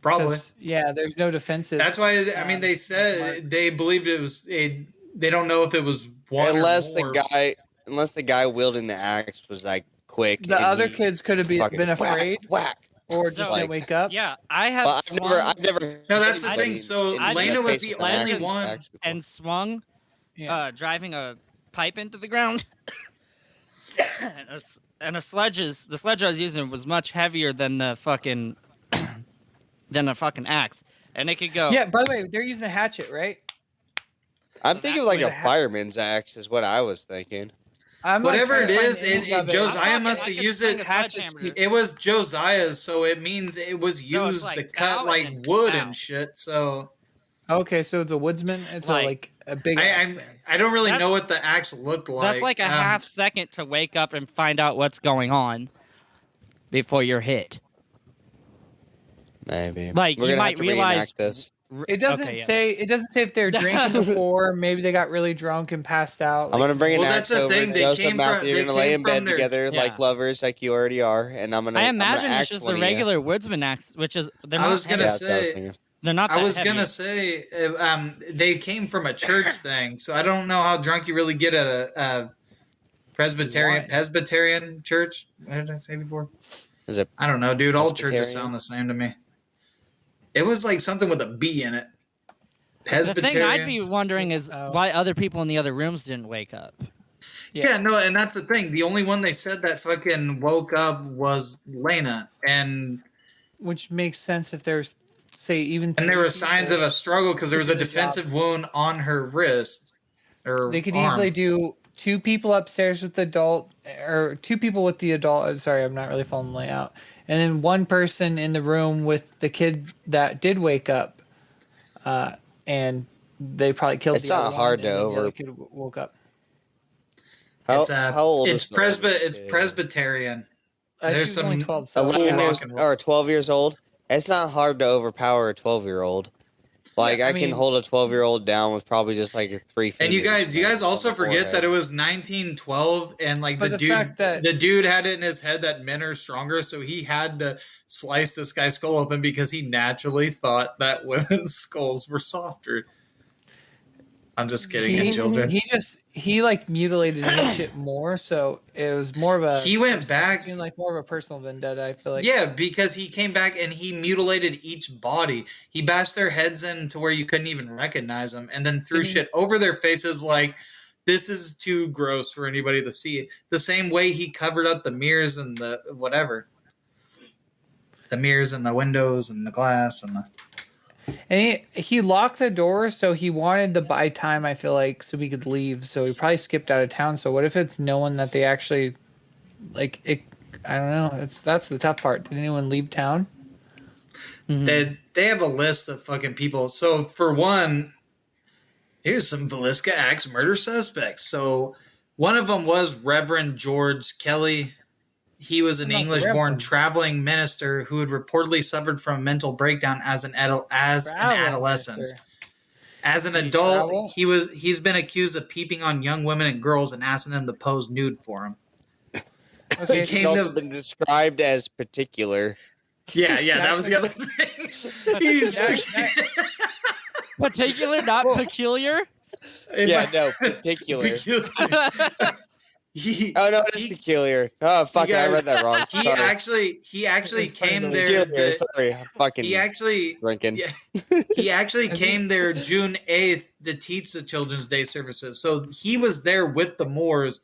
Probably. 'Cause, yeah, there's no defensive. That's why, I mean, they Mark. said they believed it was a, they don't know if it was one Unless or more. the guy wielding the axe was like quick. The and other he kids could have fucking been afraid whack. or So- just Like- didn't wake up. Yeah, I have Well, swung I've never. No, that's the I thing. hit So anybody in Lena the was face the with an only axe one. before. and swung, Yeah. driving a pipe into the ground. and the sledge I was using was much heavier than the fucking axe, and it could go. Yeah, by the way, they're using a hatchet, right? I'm So thinking that's of like where a the ha- fireman's axe is what I was thinking. I'm not Whatever trying it to find is, the image of it. Josiah I'm must talking, have I could used swing it. a Hatchets sledgehammer. keep- It was Josiah's, so it means it was So it's used like to pow cut and like then wood pow. and shit. So Okay, so it's a woodsman. It's Like, a big. axe. I don't really That's- know what the axe looked like. That's like a half second to wake up and find out what's going on before you're hit. Maybe. Like, We're you gonna might have to realize- reenact this. It doesn't Okay, yeah. say. It doesn't say if they're drinking before. Maybe they got really drunk and passed out. I'm gonna bring an Well, axe that's the over. thing, they Joseph, came Matthew, from- you're they gonna lay came in bed from their- together Yeah. like lovers, like you already are, and I'm gonna. I I'm gonna imagine it's axe just one the of you. regular woodsman axe, which is they're I not. was gonna Yeah, that's what I was say- thinking. they're not. I that was heavy. gonna say they came from a church thing, so I don't know how drunk you really get at a Wine. Presbyterian church. What did I say before? Is it? I don't know, dude. All churches Presbyterian? sound the same to me. It was like something with a B in it. The thing Presbyterian. I'd be wondering is Oh. why other people in the other rooms didn't wake up. Yeah, no, and that's the thing. The only one they said that fucking woke up was Lena, and which makes sense if there's, say, even. there were three signs people, of a struggle because there was a Good job. defensive wound on her wrist. Or They could arm. easily do 2 people upstairs with the adult, or 2 people with the adult. Sorry, I'm not really following the layout. And then 1 person in the room with the kid that did wake up, and they probably killed. It's the other not hard one, and to then the other over- kid woke up. How old It's is the oldest It's kid? Presbyterian. There's She's only some 12. So 11 rock years and roll. or 12 years old. It's not hard to overpower a 12-year-old. Like Yeah, I I can mean- hold a 12-year-old down with probably just like 3 fingers. And you guys on also the forget forehead. that it was 1912, and like But the the fact that- dude had it in his head that men are stronger, so he had to slice this guy's skull open because he naturally thought that women's skulls were softer. I'm just kidding. And children. He like mutilated his shit more, so it was more of a. He went back. It seemed like more of a personal vendetta. I feel like. Yeah, because he came back and he mutilated each body. He bashed their heads in to where you couldn't even recognize them, and then threw shit over their faces like this is too gross for anybody to see. The same way he covered up the mirrors and the whatever, the mirrors and the windows and the glass and the. And he locked the door, so he wanted to buy time, I feel like, so he could leave. So he probably skipped out of town. So what if it's knowing that they actually, like, it? I don't know. That's the tough part. Did anyone leave town? They have a list of fucking people. So for one, here's some Villisca Axe murder suspects. So one of them was Reverend George Kelly. He was an English-born traveling minister who had reportedly suffered from a mental breakdown as an adolescent. Minister. As an adult, he's been accused of peeping on young women and girls and asking them to pose nude for him. Okay, He's also been described as particular. Yeah, that was the other thing. He's Particular, not peculiar. Yeah, no, particular. Oh no, it is peculiar. Oh fuck, I read that wrong. He actually came there. Peculiar, sorry, fucking. He actually drinking. Yeah, he actually came there June 8th to teach the Children's Day services. So he was there with the Moors.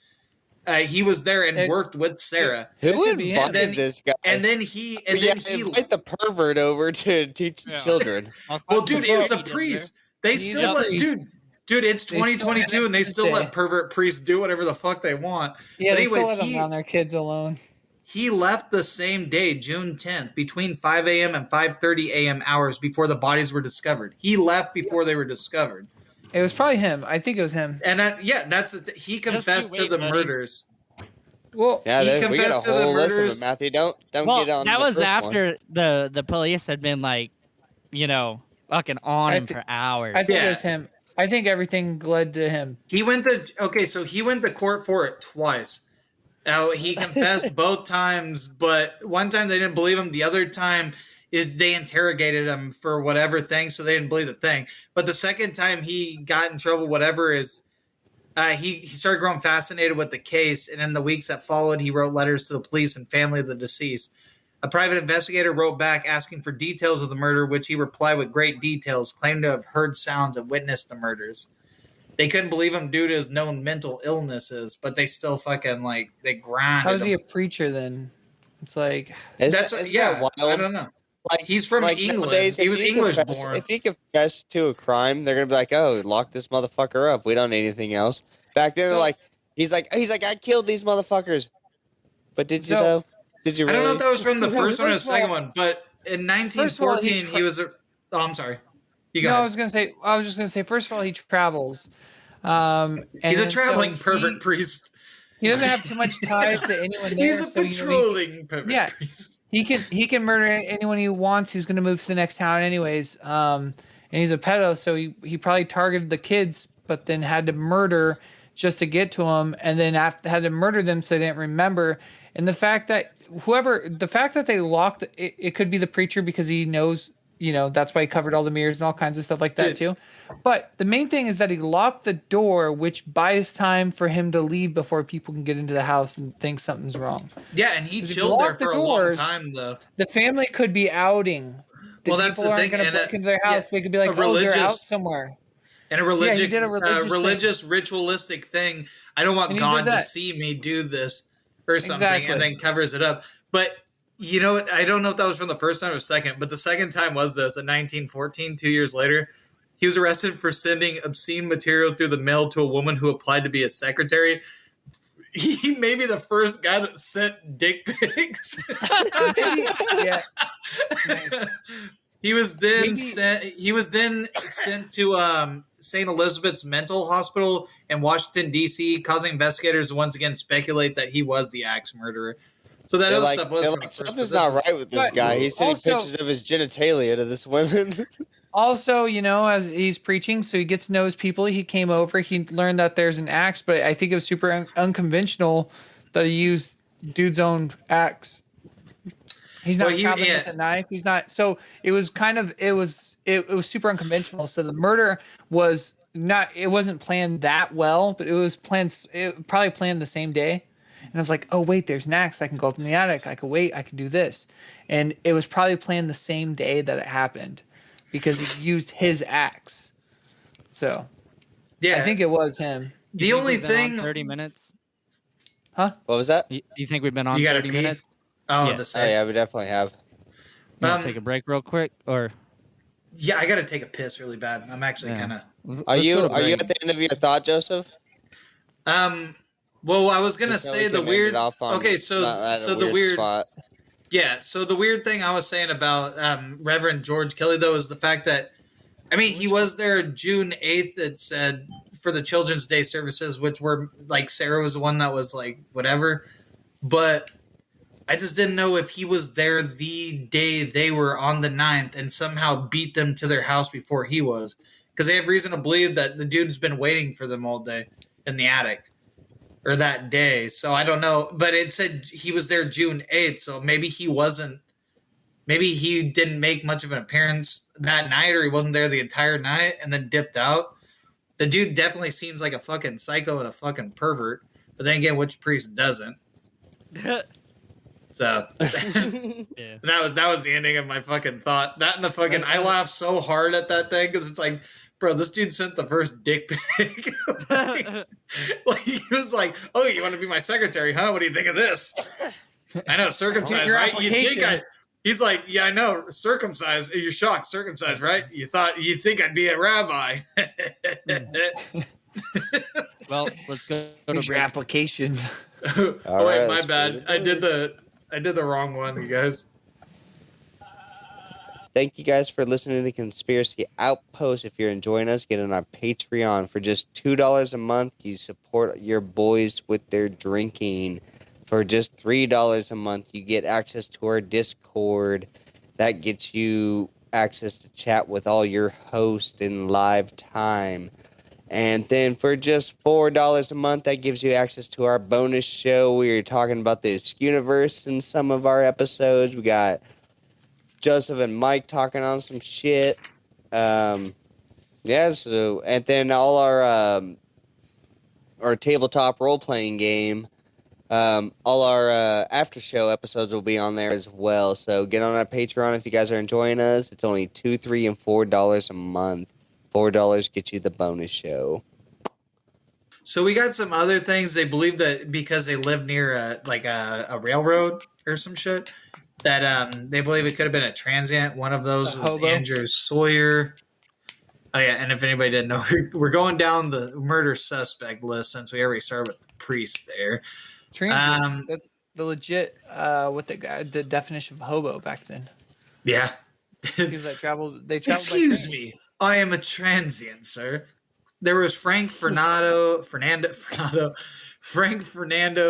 He was there and worked with Sarah. Who invited this guy? And then he invite the pervert over to teach the children. Well, dude, it's a priest. They still let dude, it's 2022 and they still let pervert priests do whatever the fuck they want. Yeah, but anyways, they still let them run their kids alone. He left the same day, June 10th, between 5 a.m. and 5:30 a.m. hours before the bodies were discovered. He left before they were discovered. It was probably him. I think it was him. And he confessed to the murders. Well, yeah, we got a whole list of them, Matthew. Don't get on. That was after one. the police had been like, fucking on him for hours. I think it was him. I think everything led to him. He went to court for it twice. Now he confessed both times, but one time they didn't believe him. The other time is they interrogated him for whatever thing, so they didn't believe the thing. But the second time he got in trouble, whatever is, he started growing fascinated with the case, and in the weeks that followed, he wrote letters to the police and family of the deceased. A private investigator wrote back asking for details of the murder, which he replied with great details, claiming to have heard sounds and witnessed the murders. They couldn't believe him due to his known mental illnesses, but they still fucking, they grinded How is he him. a preacher then? It's like... I don't know. Like, he's from England. Nowadays, he was English-born. If he confessed to a crime, they're going to be like, oh, lock this motherfucker up. We don't need anything else. Back then, they're like, he's like, I killed these motherfuckers. But did you, though? Did you really? I don't know if that was from the first one or the second one, but in 1914, he was a... Oh, I'm sorry. I was just gonna say. First of all, he travels. And he's a traveling pervert priest. He doesn't have too much ties to anyone there. He's a patrolling pervert priest. He can murder anyone he wants. He's gonna move to the next town anyways. And he's a pedo, so he probably targeted the kids, but then had to murder just to get to them, and then had to murder them so they didn't remember. And the fact that they locked it could be the preacher because he knows, that's why he covered all the mirrors and all kinds of stuff like that too. But the main thing is that he locked the door, which buys time for him to leave before people can get into the house and think something's wrong. Yeah, and he chilled there for a long time though. The family could be outing. That's the thing. Going to break into their house. They could be like, they're out somewhere. And a religious ritualistic thing. I don't want God to see me do this or something, and then covers it up. But you know what? I don't know if that was from the first time or second, but the second time was this in 1914, 2 years later. He was arrested for sending obscene material through the mail to a woman who applied to be a secretary. He may be the first guy that sent dick pics. Yeah. Nice. He was then sent to St. Elizabeth's Mental Hospital in Washington, D.C., causing investigators to once again speculate that he was the axe murderer. So that other stuff was something's not right with this guy. He's sending pictures of his genitalia to this woman. Also, as he's preaching, so he gets to know his people. He came over. He learned that there's an axe, but I think it was super unconventional that he used dude's own axe. He's not traveling with a knife. He's not. So it was super unconventional. So the murder was it wasn't planned that well, but it was planned. It probably planned the same day. And I was like, oh wait, there's an axe. I can go up in the attic. I can wait. I can do this. And it was probably planned the same day that it happened, because he used his axe. So Yeah, I think it was him. the You think only we've been on thing. 30 minutes. What was that? You think we've been on You gotta 30 pee? minutes? Oh, Yeah. to Oh say. yeah, we definitely have. You want Um, to take a break real quick, or Yeah, I gotta take a piss really bad. I'm actually Yeah. kind of. Are Let's you go to are you break. at the end of your thought, Joseph? Well, I was gonna Just so say we the can end weird. it off on Okay, not so at a the weird. spot. Yeah, so the weird thing I was saying about Reverend George Kelly though is the fact that, I mean, he was there June 8th. It said for the Children's Day services, which were like Sarah was the one that was like whatever, but I just didn't know if he was there the day they were on the 9th and somehow beat them to their house before he was, because they have reason to believe that the dude's been waiting for them all day in the attic. Or that day, so I don't know. But it said he was there June 8th, so maybe he wasn't. Maybe he didn't make much of an appearance that night, or he wasn't there the entire night and then dipped out. The dude definitely seems like a fucking psycho and a fucking pervert. But then again, which priest doesn't? So Yeah. that was the ending of my fucking thought. That and the fucking I laughed so hard at that thing because it's like, bro, this dude sent the first dick pic. Like he was like, "Oh, you want to be my secretary, huh? What do you think of this?" I know, circumcised, Your right? You think application. He's like, "Yeah, I know, circumcised. You're shocked, circumcised, right? You think I'd be a rabbi?" Well, let's go to Here's your break. application. Oh wait, right, my let's bad. go to I did the wrong one, you guys. Thank you guys for listening to the Conspiracy Outpost. If you're enjoying us, get on our Patreon for just $2 a month. You support your boys with their drinking. For just $3 a month, you get access to our Discord. That gets you access to chat with all your hosts in live time. And then for just $4 a month, that gives you access to our bonus show. We're talking about this universe in some of our episodes. We got Joseph and Mike talking on some shit. Yeah, so, and then all our tabletop role-playing game, all our after show episodes will be on there as well. So get on our Patreon if you guys are enjoying us. It's only $2, $3, and $4 a month. $4 gets you the bonus show. So we got some other things. They believe that because they live near a railroad or some shit, that they believe it could have been a transient. One of those A was hobo? Andrew Sawyer. Oh yeah, and if anybody didn't know, we're going down the murder suspect list since we already started with the priest there. Transients. That's the legit the definition of hobo back then. Yeah. People that traveled. They traveled. Excuse me, I am a transient, sir. There was Frank Fernando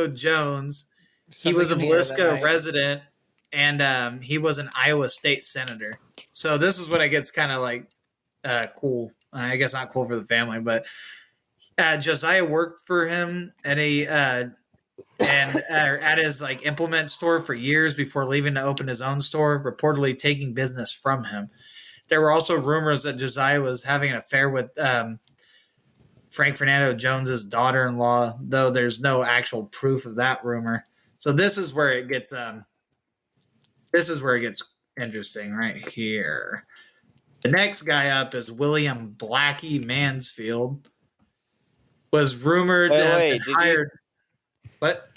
Jones. He was a Villisca resident, and he was an Iowa state senator. So this is when it gets kind of like cool. I guess not cool for the family, but Josiah worked for him at at his like implement store for years before leaving to open his own store, reportedly taking business from him. There were also rumors that Josiah was having an affair with Frank Fernando Jones's daughter-in-law, though there's no actual proof of that rumor. So this is where it gets interesting right here. The next guy up is William Blackie Mansfield. Was rumored to have been hired. What?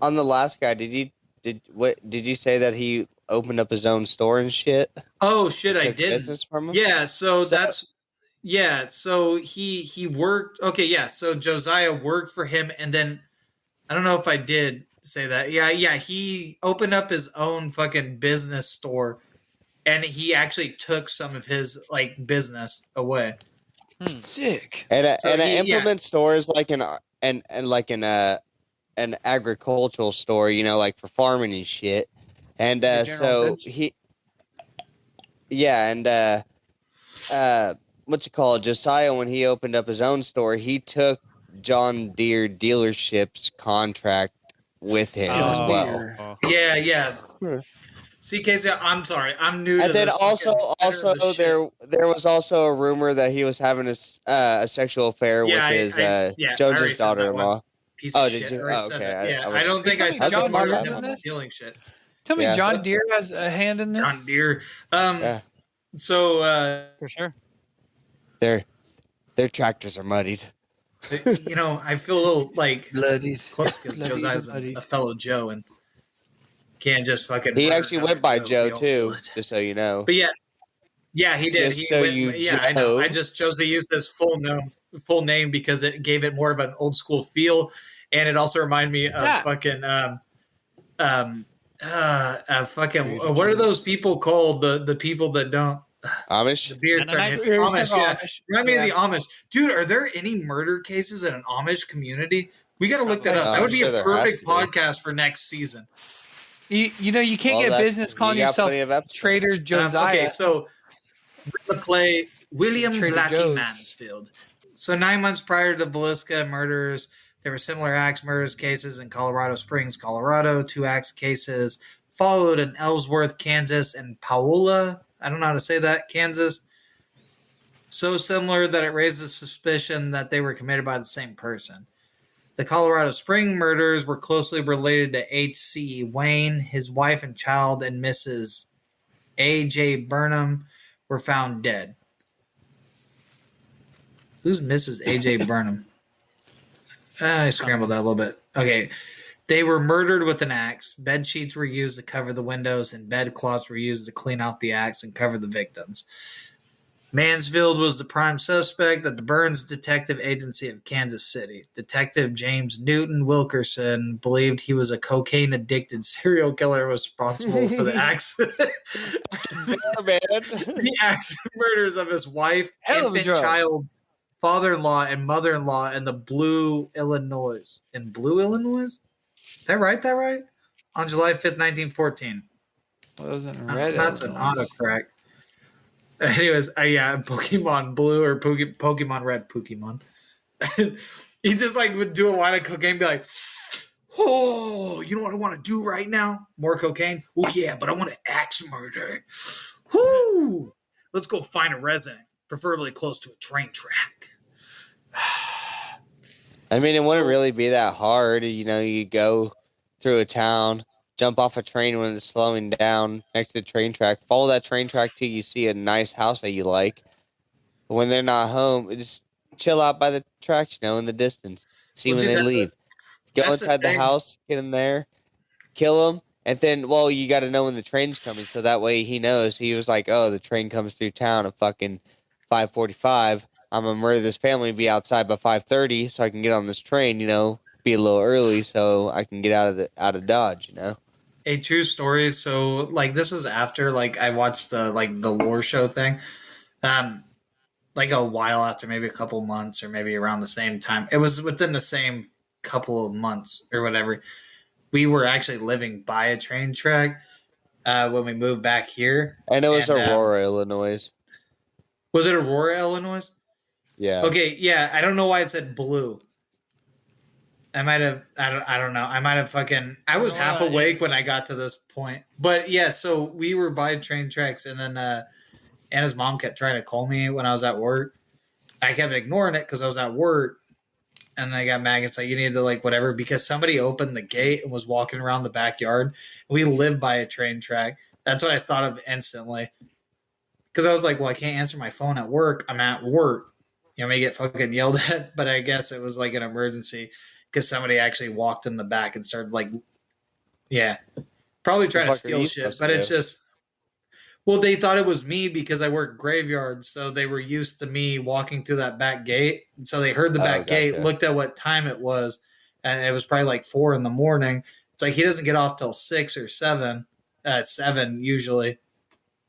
On the last guy, did you say that he opened up his own store and shit? Oh shit, I Took did. business from him? Yeah, so he worked. Okay, yeah, so Josiah worked for him, and then I don't know if I did say that. Yeah, he opened up his own fucking business store, and he actually took some of his like business away. Sick. And So an he- implement store is like an agricultural store, you know, like for farming and shit. And general so goods? what's it called? Josiah, when he opened up his own store, he took John Deere dealership's contract with him as well. Yeah. See, Casey, I'm sorry. I'm new And to then this. also center of the shit. there was also a rumor that he was having a sexual affair with his I already Jones's said that one. daughter-in-law. Piece Oh, of did shit. you? I already Oh, said okay. that. Yeah, I I was. don't think I Tell me said John the word Deere's him in this? stealing shit. Tell me, Yeah. John Deere has a hand in this. John Deere. Yeah, So, For sure. their tractors are muddied. I feel a little like Bloody, close because bloody, Josiah's bloody. a fellow Joe and can't just fucking. He murder actually another went by We Joe don't feel too, it. just so you know. But yeah, he did. Just He so went. you Yeah, I know. I Joe. just chose to use this full name because it gave it more of an old school feel, and it also reminded me of Yeah. fucking fucking Trader what are Joe's. those people called? The people that don't the Amish. beard starting Mennonites? Amish. Yeah, Amish. remind me of Yeah. the Amish, dude. Are there any murder cases in an Amish community? We got to look that Probably. up. That I'm would be sure a there perfect has to be. podcast for next season. You know you can't Well, get business calling you got yourself plenty of episodes. Trader Josiah. Okay, so we're going to play William Trader Blackie Joe's. Mansfield. So 9 months prior to Villisca murders, there were similar axe murders cases in Colorado Springs, Colorado. 2 axe cases followed in Ellsworth, Kansas, and Paola. I don't know how to say that, Kansas. So similar that it raised the suspicion that they were committed by the same person. The Colorado Spring murders were closely related to H.C. Wayne. His wife and child and Mrs. A.J. Burnham were found dead. Who's Mrs. A.J. Burnham? I scrambled that a little bit. Okay. They were murdered with an axe. Bed sheets were used to cover the windows, and bedcloths were used to clean out the axe and cover the victims. Mansfield was the prime suspect at the Burns Detective Agency of Kansas City. Detective James Newton Wilkerson believed he was a cocaine-addicted serial killer responsible for the accident. The accident murders of his wife, Hell of a infant drug. child, father-in-law, and mother-in-law in the Blue, Illinois. In Blue, Illinois? That right? On July 5th, 1914. Wasn't red. That's an Illinois. autocorrect. Anyways, yeah, Pokemon Blue or Pokemon Red, Pokemon. He just like would do a line of cocaine, and be like, "Oh, you know what I want to do right now? More cocaine? Oh yeah, but I want to axe murder. Whoo! Let's go find a resident, preferably close to a train track." I mean, it wouldn't really be that hard. You go through a town, jump off a train when it's slowing down next to the train track, follow that train track till you see a nice house that you like. When they're not home, just chill out by the tracks, in the distance. See Well, when dude, they leave. Go that's the inside the thing. house, get in there, kill them, and then, you got to know when the train's coming, so that way he knows. He was like, oh, the train comes through town at fucking 5:45. I'm gonna murder this family, be outside by 5:30, so I can get on this train. Be a little early, so I can get out of Dodge. A true story. So, this was after, I watched the lore show thing. A while after, maybe a couple months or maybe around the same time. It was within the same couple of months or whatever. We were actually living by a train track when we moved back here. And it was And, Aurora, Illinois. Was it Aurora, Illinois? Yeah. Okay, yeah. I don't know why it said Blue. I might have. I don't know. I might have fucking. I was half awake when I got to this point. But yeah, so we were by train tracks, and then Anna's mom kept trying to call me when I was at work. I kept ignoring it because I was at work, and then I got mad and said, "You need to whatever," because somebody opened the gate and was walking around the backyard. We live by a train track. That's what I thought of instantly. Because I was like, well, I can't answer my phone at work. I'm at work. I may get fucking yelled at, but I guess it was an emergency because somebody actually walked in the back and started probably trying to steal shit. But it's just, well, they thought it was me because I work graveyards, so they were used to me walking through that back gate. And so they heard the back gate, looked at what time it was, and it was probably 4 a.m. It's he doesn't get off till 6 or 7. 7 usually,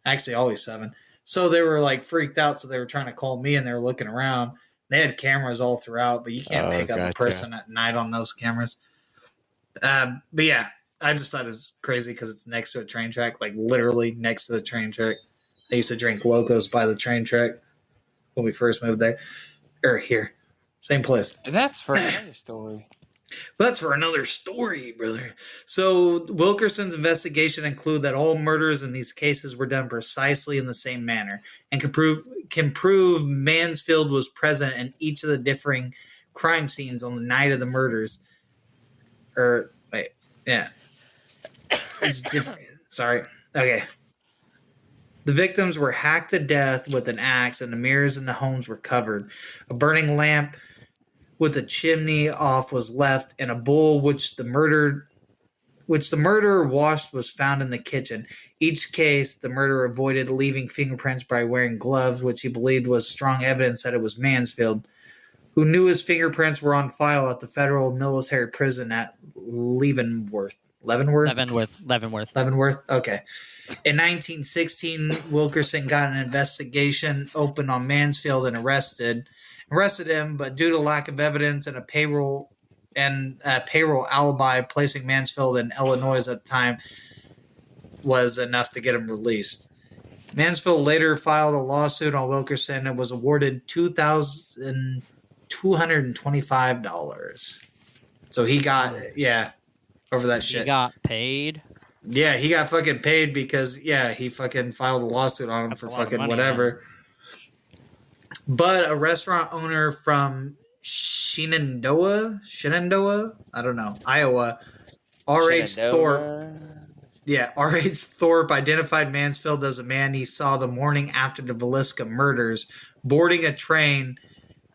actually always 7. So they were freaked out. So they were trying to call me, and they were looking around. They had cameras all throughout, but you can't pick up a person at night on those cameras. But yeah, I just thought it was crazy because it's next to a train track, literally next to the train track. I used to drink Locos by the train track when we first moved there, or here, same place. That's for another story. But that's for another story, brother. So Wilkerson's investigation include that all murders in these cases were done precisely in the same manner, and can prove Mansfield was present in each of the differing crime scenes on the night of the murders. Or wait, yeah, it's different. Sorry. Okay. The victims were hacked to death with an axe, and the mirrors in the homes were covered. A burning lamp with a chimney off was left, and a bowl which the murderer washed was found in the kitchen. Each case, the murderer avoided leaving fingerprints by wearing gloves, which he believed was strong evidence that it was Mansfield, who knew his fingerprints were on file at the federal military prison at Leavenworth. Leavenworth? Okay. In 1916, Wilkerson got an investigation opened on Mansfield and arrested him, but due to lack of evidence and a payroll alibi, placing Mansfield in Illinois at the time was enough to get him released. Mansfield later filed a lawsuit on Wilkerson and was awarded $2,225. So he got over that shit. He got paid. Yeah, he got fucking paid because he fucking filed a lawsuit on him That's for a lot of fucking money, whatever. But a restaurant owner from Shenandoah, I don't know, Iowa, R.H. Thorpe. Yeah, R.H. Thorpe identified Mansfield as a man he saw the morning after the Villisca murders, boarding a train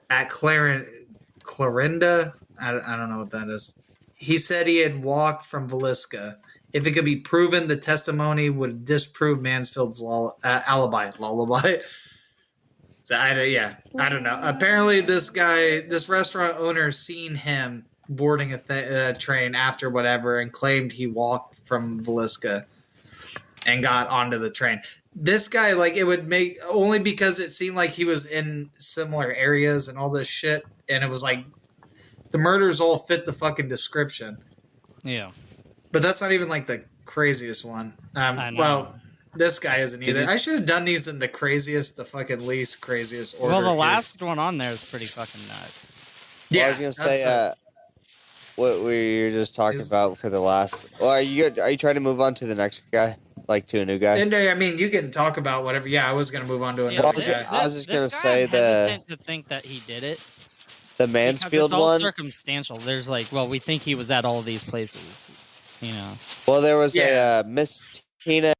at Clarinda. I don't know what that is. He said he had walked from Villisca. If it could be proven, the testimony would disprove Mansfield's alibi. Lullaby. So I don't know. Apparently, this restaurant owner, seen him boarding a train after whatever, and claimed he walked from Villisca and got onto the train. This guy, like, it would make only because it seemed like he was in similar areas and all this shit, and it was like the murders all fit the fucking description. Yeah. But that's not even like the craziest one. Well, this guy isn't either. I should have done these in the fucking least craziest order. Well, the last one on there is pretty fucking nuts. Yeah, I was gonna say, what we were just talking about for the last. Well, are you trying to move on to the next guy, like to a new guy? And I mean, you can talk about whatever. Yeah, I was gonna move on to another guy. I was just gonna say I'm hesitant to think that he did it. The Mansfield it's all one. Circumstantial. There's like, well, we think he was at all these places. You know. Well, there was a Miss Tina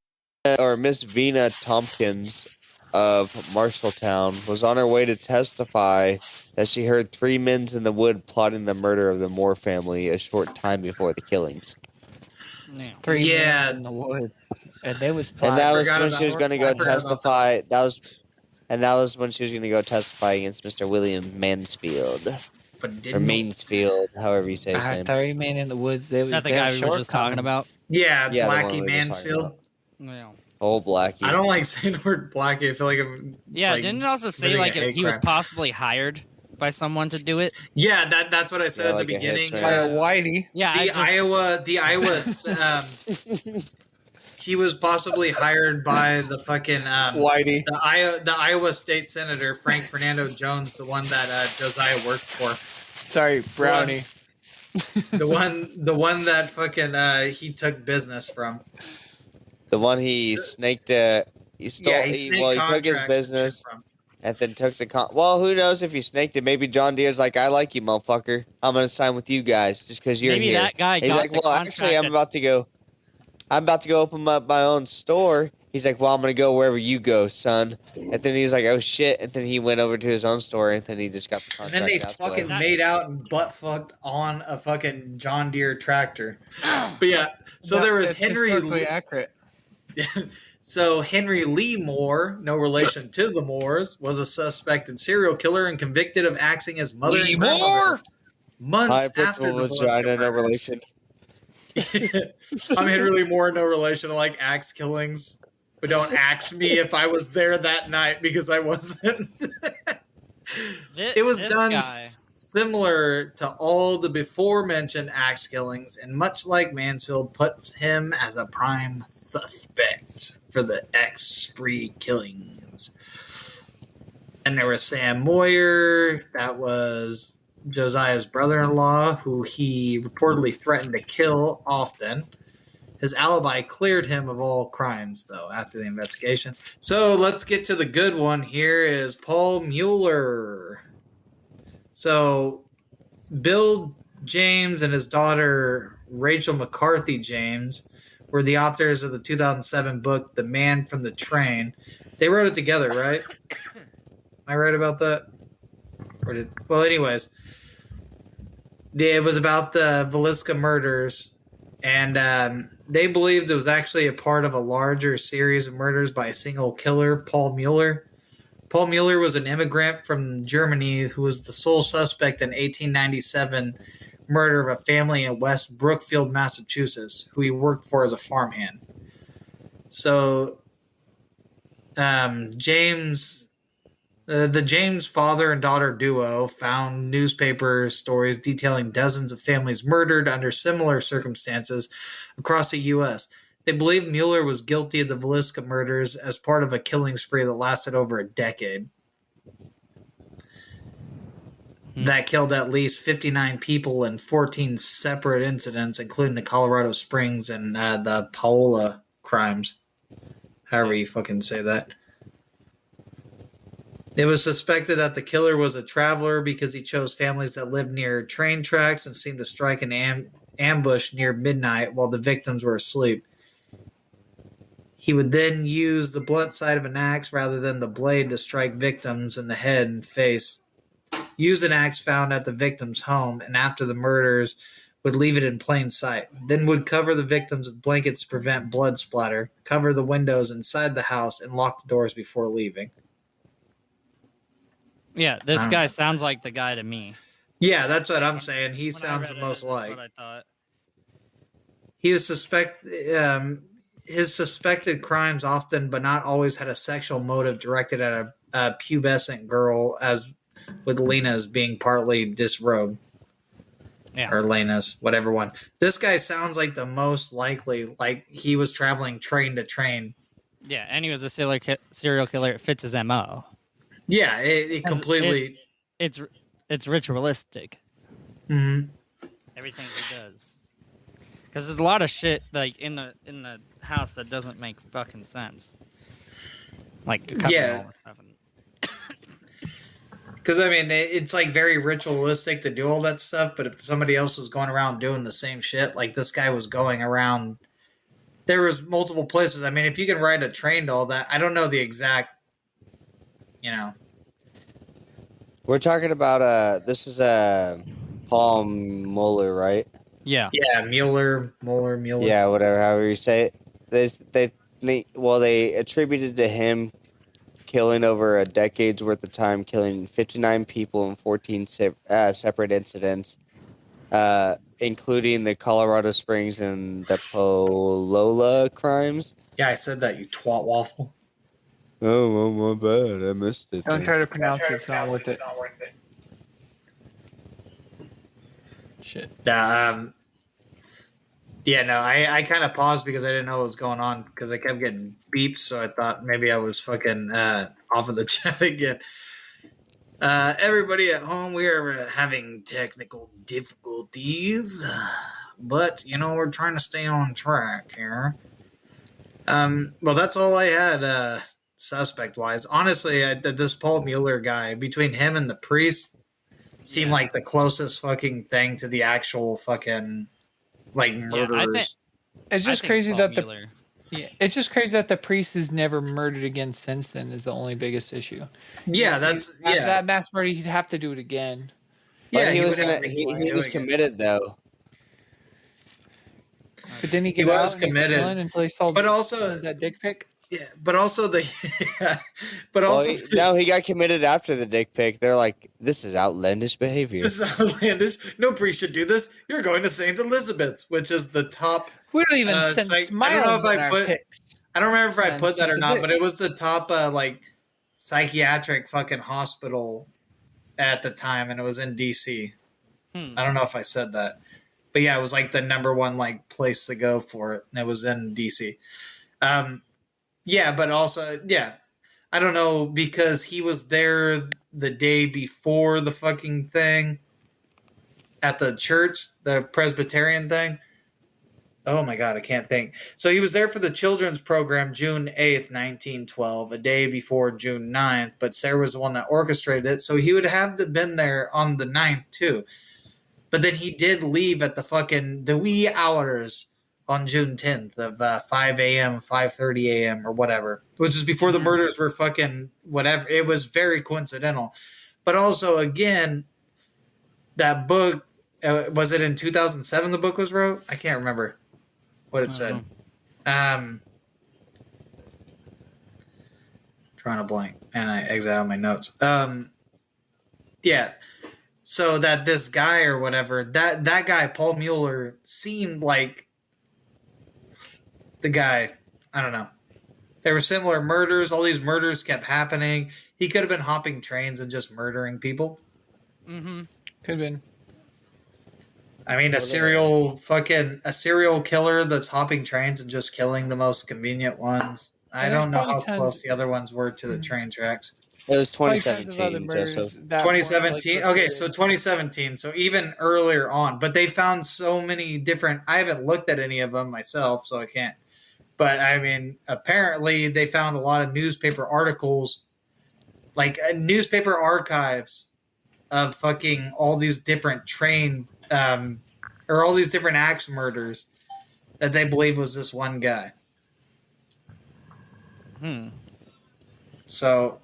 or Miss Vina Tompkins of Marshalltown was on her way to testify that she heard 3 men in the wood plotting the murder of the Moore family a short time before the killings. Yeah. 3 men in the wood, and they was plotting. And that was when she was going to go testify. That was when she was going to go testify against Mr. William Mansfield. Or Mansfield, however you say his name. 3 men in the woods. Is that the guy we were just talking about? Yeah, Blackie Mansfield. Yeah. Oh, Blackie. I don't like saying the word Blackie. I feel like I'm. Yeah, like, didn't it also say like he was possibly hired by someone to do it? Yeah, that's what I said at the beginning. Whitey. Yeah, the Iowa. He was possibly hired by the fucking Whitey. The Iowa State Senator Frank Fernando Jones, the one that Josiah worked for. Sorry, Brownie. The one that fucking he took business from. The one he snaked. He stole. Yeah, he took his business and then took the. Well, who knows if he snaked it? Maybe John Deere's like, I like you, motherfucker. I'm gonna sign with you guys just because you're Maybe here. That guy he's got like, well, actually, I'm about to go open up my own store. He's like, well, I'm going to go wherever you go, son. And then he was like, oh, shit. And then he went over to his own store, and then he just got the contract. And then they fucking made out and butt-fucked on a fucking John Deere tractor. But yeah, so there was Henry... accurate. So Henry Lee Moore, no relation to the Moores, was a suspected serial killer and convicted of axing his mother and grandmother months after the vagina, no relation. I'm Henry Lee Moore, no relation to like axe killings, but don't axe me if I was there that night because I wasn't. It was done similar to all the before mentioned axe killings, and much like Mansfield, puts him as a prime suspect for the axe spree killings. And there was Sam Moyer, that was Josiah's brother-in-law, who he reportedly threatened to kill often. His alibi cleared him of all crimes, though, after the investigation. So let's get to the good one. Here is Paul Mueller. So Bill James and his daughter Rachel McCarthy James were the authors of the 2007 book The Man from the Train. They wrote it together, right? Am I right about that? Well, anyways, it was about the Villisca murders, and they believed it was actually a part of a larger series of murders by a single killer, Paul Mueller. Paul Mueller was an immigrant from Germany who was the sole suspect in 1897 murder of a family in West Brookfield, Massachusetts, who he worked for as a farmhand. So, James, the James father and daughter duo found newspaper stories detailing dozens of families murdered under similar circumstances across the U.S. They believe Mueller was guilty of the Villisca murders as part of a killing spree that lasted over a decade. That killed at least 59 people in 14 separate incidents, including the Colorado Springs and the Paola crimes. However you fucking say that. It was suspected that the killer was a traveler because he chose families that lived near train tracks and seemed to strike an ambush near midnight while the victims were asleep. He would then use the blunt side of an axe rather than the blade to strike victims in the head and face. Use an axe found at the victim's home, and after the murders, would leave it in plain sight. Then would cover the victims with blankets to prevent blood splatter, cover the windows inside the house, and lock the doors before leaving. Yeah, this guy sounds like the guy to me. Yeah, that's what I'm saying. He sounds the most like. That's what I thought. He was his suspected crimes often, but not always, had a sexual motive directed at a pubescent girl, as with Lena's being partly disrobed. Yeah. Or Lena's, whatever one. This guy sounds like the most likely, like he was traveling train to train. Yeah, and he was a serial killer. It fits his MO. Yeah, it completely. It's ritualistic. Mm-hmm. Everything he does. Because there's a lot of shit like in the house that doesn't make fucking sense. Like yeah. Because I mean, it's like very ritualistic to do all that stuff. But if somebody else was going around doing the same shit, like this guy was going around, there was multiple places. I mean, if you can ride a train to all that, I don't know the exact. We're talking about this is Paul Mueller, right? Yeah. Yeah, Mueller. Yeah, whatever, however you say it. They attributed to him killing over a decade's worth of time, killing 59 people in 14 separate incidents, including the Colorado Springs and the Polola crimes. Yeah, I said that, you twat waffle. Oh, my bad. I missed it. Don't try to pronounce it. It's not worth it. Shit. Yeah, no, I kind of paused because I didn't know what was going on because I kept getting beeped, so I thought maybe I was fucking off of the chat again. Everybody at home, we are having technical difficulties, but, we're trying to stay on track here. Well, that's all I had suspect-wise. Honestly, this Paul Mueller guy, between him and the priest, seemed like the closest fucking thing to the actual fucking... like murderers. It's just crazy that it's just crazy that the priest is never murdered again since then is the only biggest issue. Yeah, that mass murder, he'd have to do it again. Yeah, he was committed though. But then he was committed until he saw that dick pic. Yeah, but also no, he got committed after the dick pic. They're like, this is outlandish behavior. This is outlandish. No priest should do this. You're going to St. Elizabeth's, which is the top. We don't even send smiles in our pics. I don't remember if I put that or not, but it was the top psychiatric fucking hospital at the time, and it was in DC. I don't know if I said that, but yeah, it was like the number one place to go for it, and it was in DC. Yeah, but also, I don't know, because he was there the day before the fucking thing. at the church, the Presbyterian thing. Oh my God, I can't think. So he was there for the children's program June 8th, 1912, a day before June 9th, but Sarah was the one that orchestrated it. So he would have to been there on the 9th too. But then he did leave at the wee hours on June 10th of 5 a.m., 5:30 a.m. or whatever, which is before the murders were fucking whatever. It was very coincidental. But also, again, that book, was it in 2007 the book was wrote? I can't remember what it said. Trying to blank, and I exit out my notes. Yeah. So that this guy or whatever, that guy, Paul Mueller, seemed like the guy. I don't know. There were similar murders. All these murders kept happening. He could have been hopping trains and just murdering people. Mm-hmm. Could have been. I mean, a serial killer that's hopping trains and just killing the most convenient ones. I There's don't know how probably close the other ones were to the train tracks. It was Probably tons of other 2017, murders Joseph. that weren't, 2017. like, Okay, recorded. so 2017. So even earlier on, but they found so many different. I haven't looked at any of them myself, so I can't. But I mean, apparently they found a lot of newspaper articles, like newspaper archives of fucking all these different or all these different axe murders that they believe was this one guy. So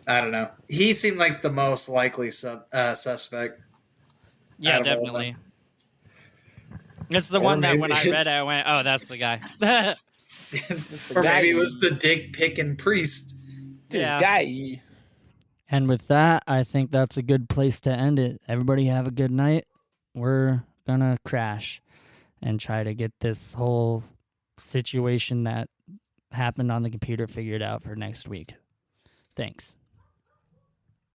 I don't know. He seemed like the most likely suspect. Yeah, out of all of definitely. It's the Or one that maybe- when I read it, I went, "Oh, that's the guy." Or maybe it was the dick picking priest. This Yeah. guy. And with that, I think that's a good place to end it. Everybody have a good night. We're gonna crash and try to get this whole situation that happened on the computer figured out for next week. Thanks.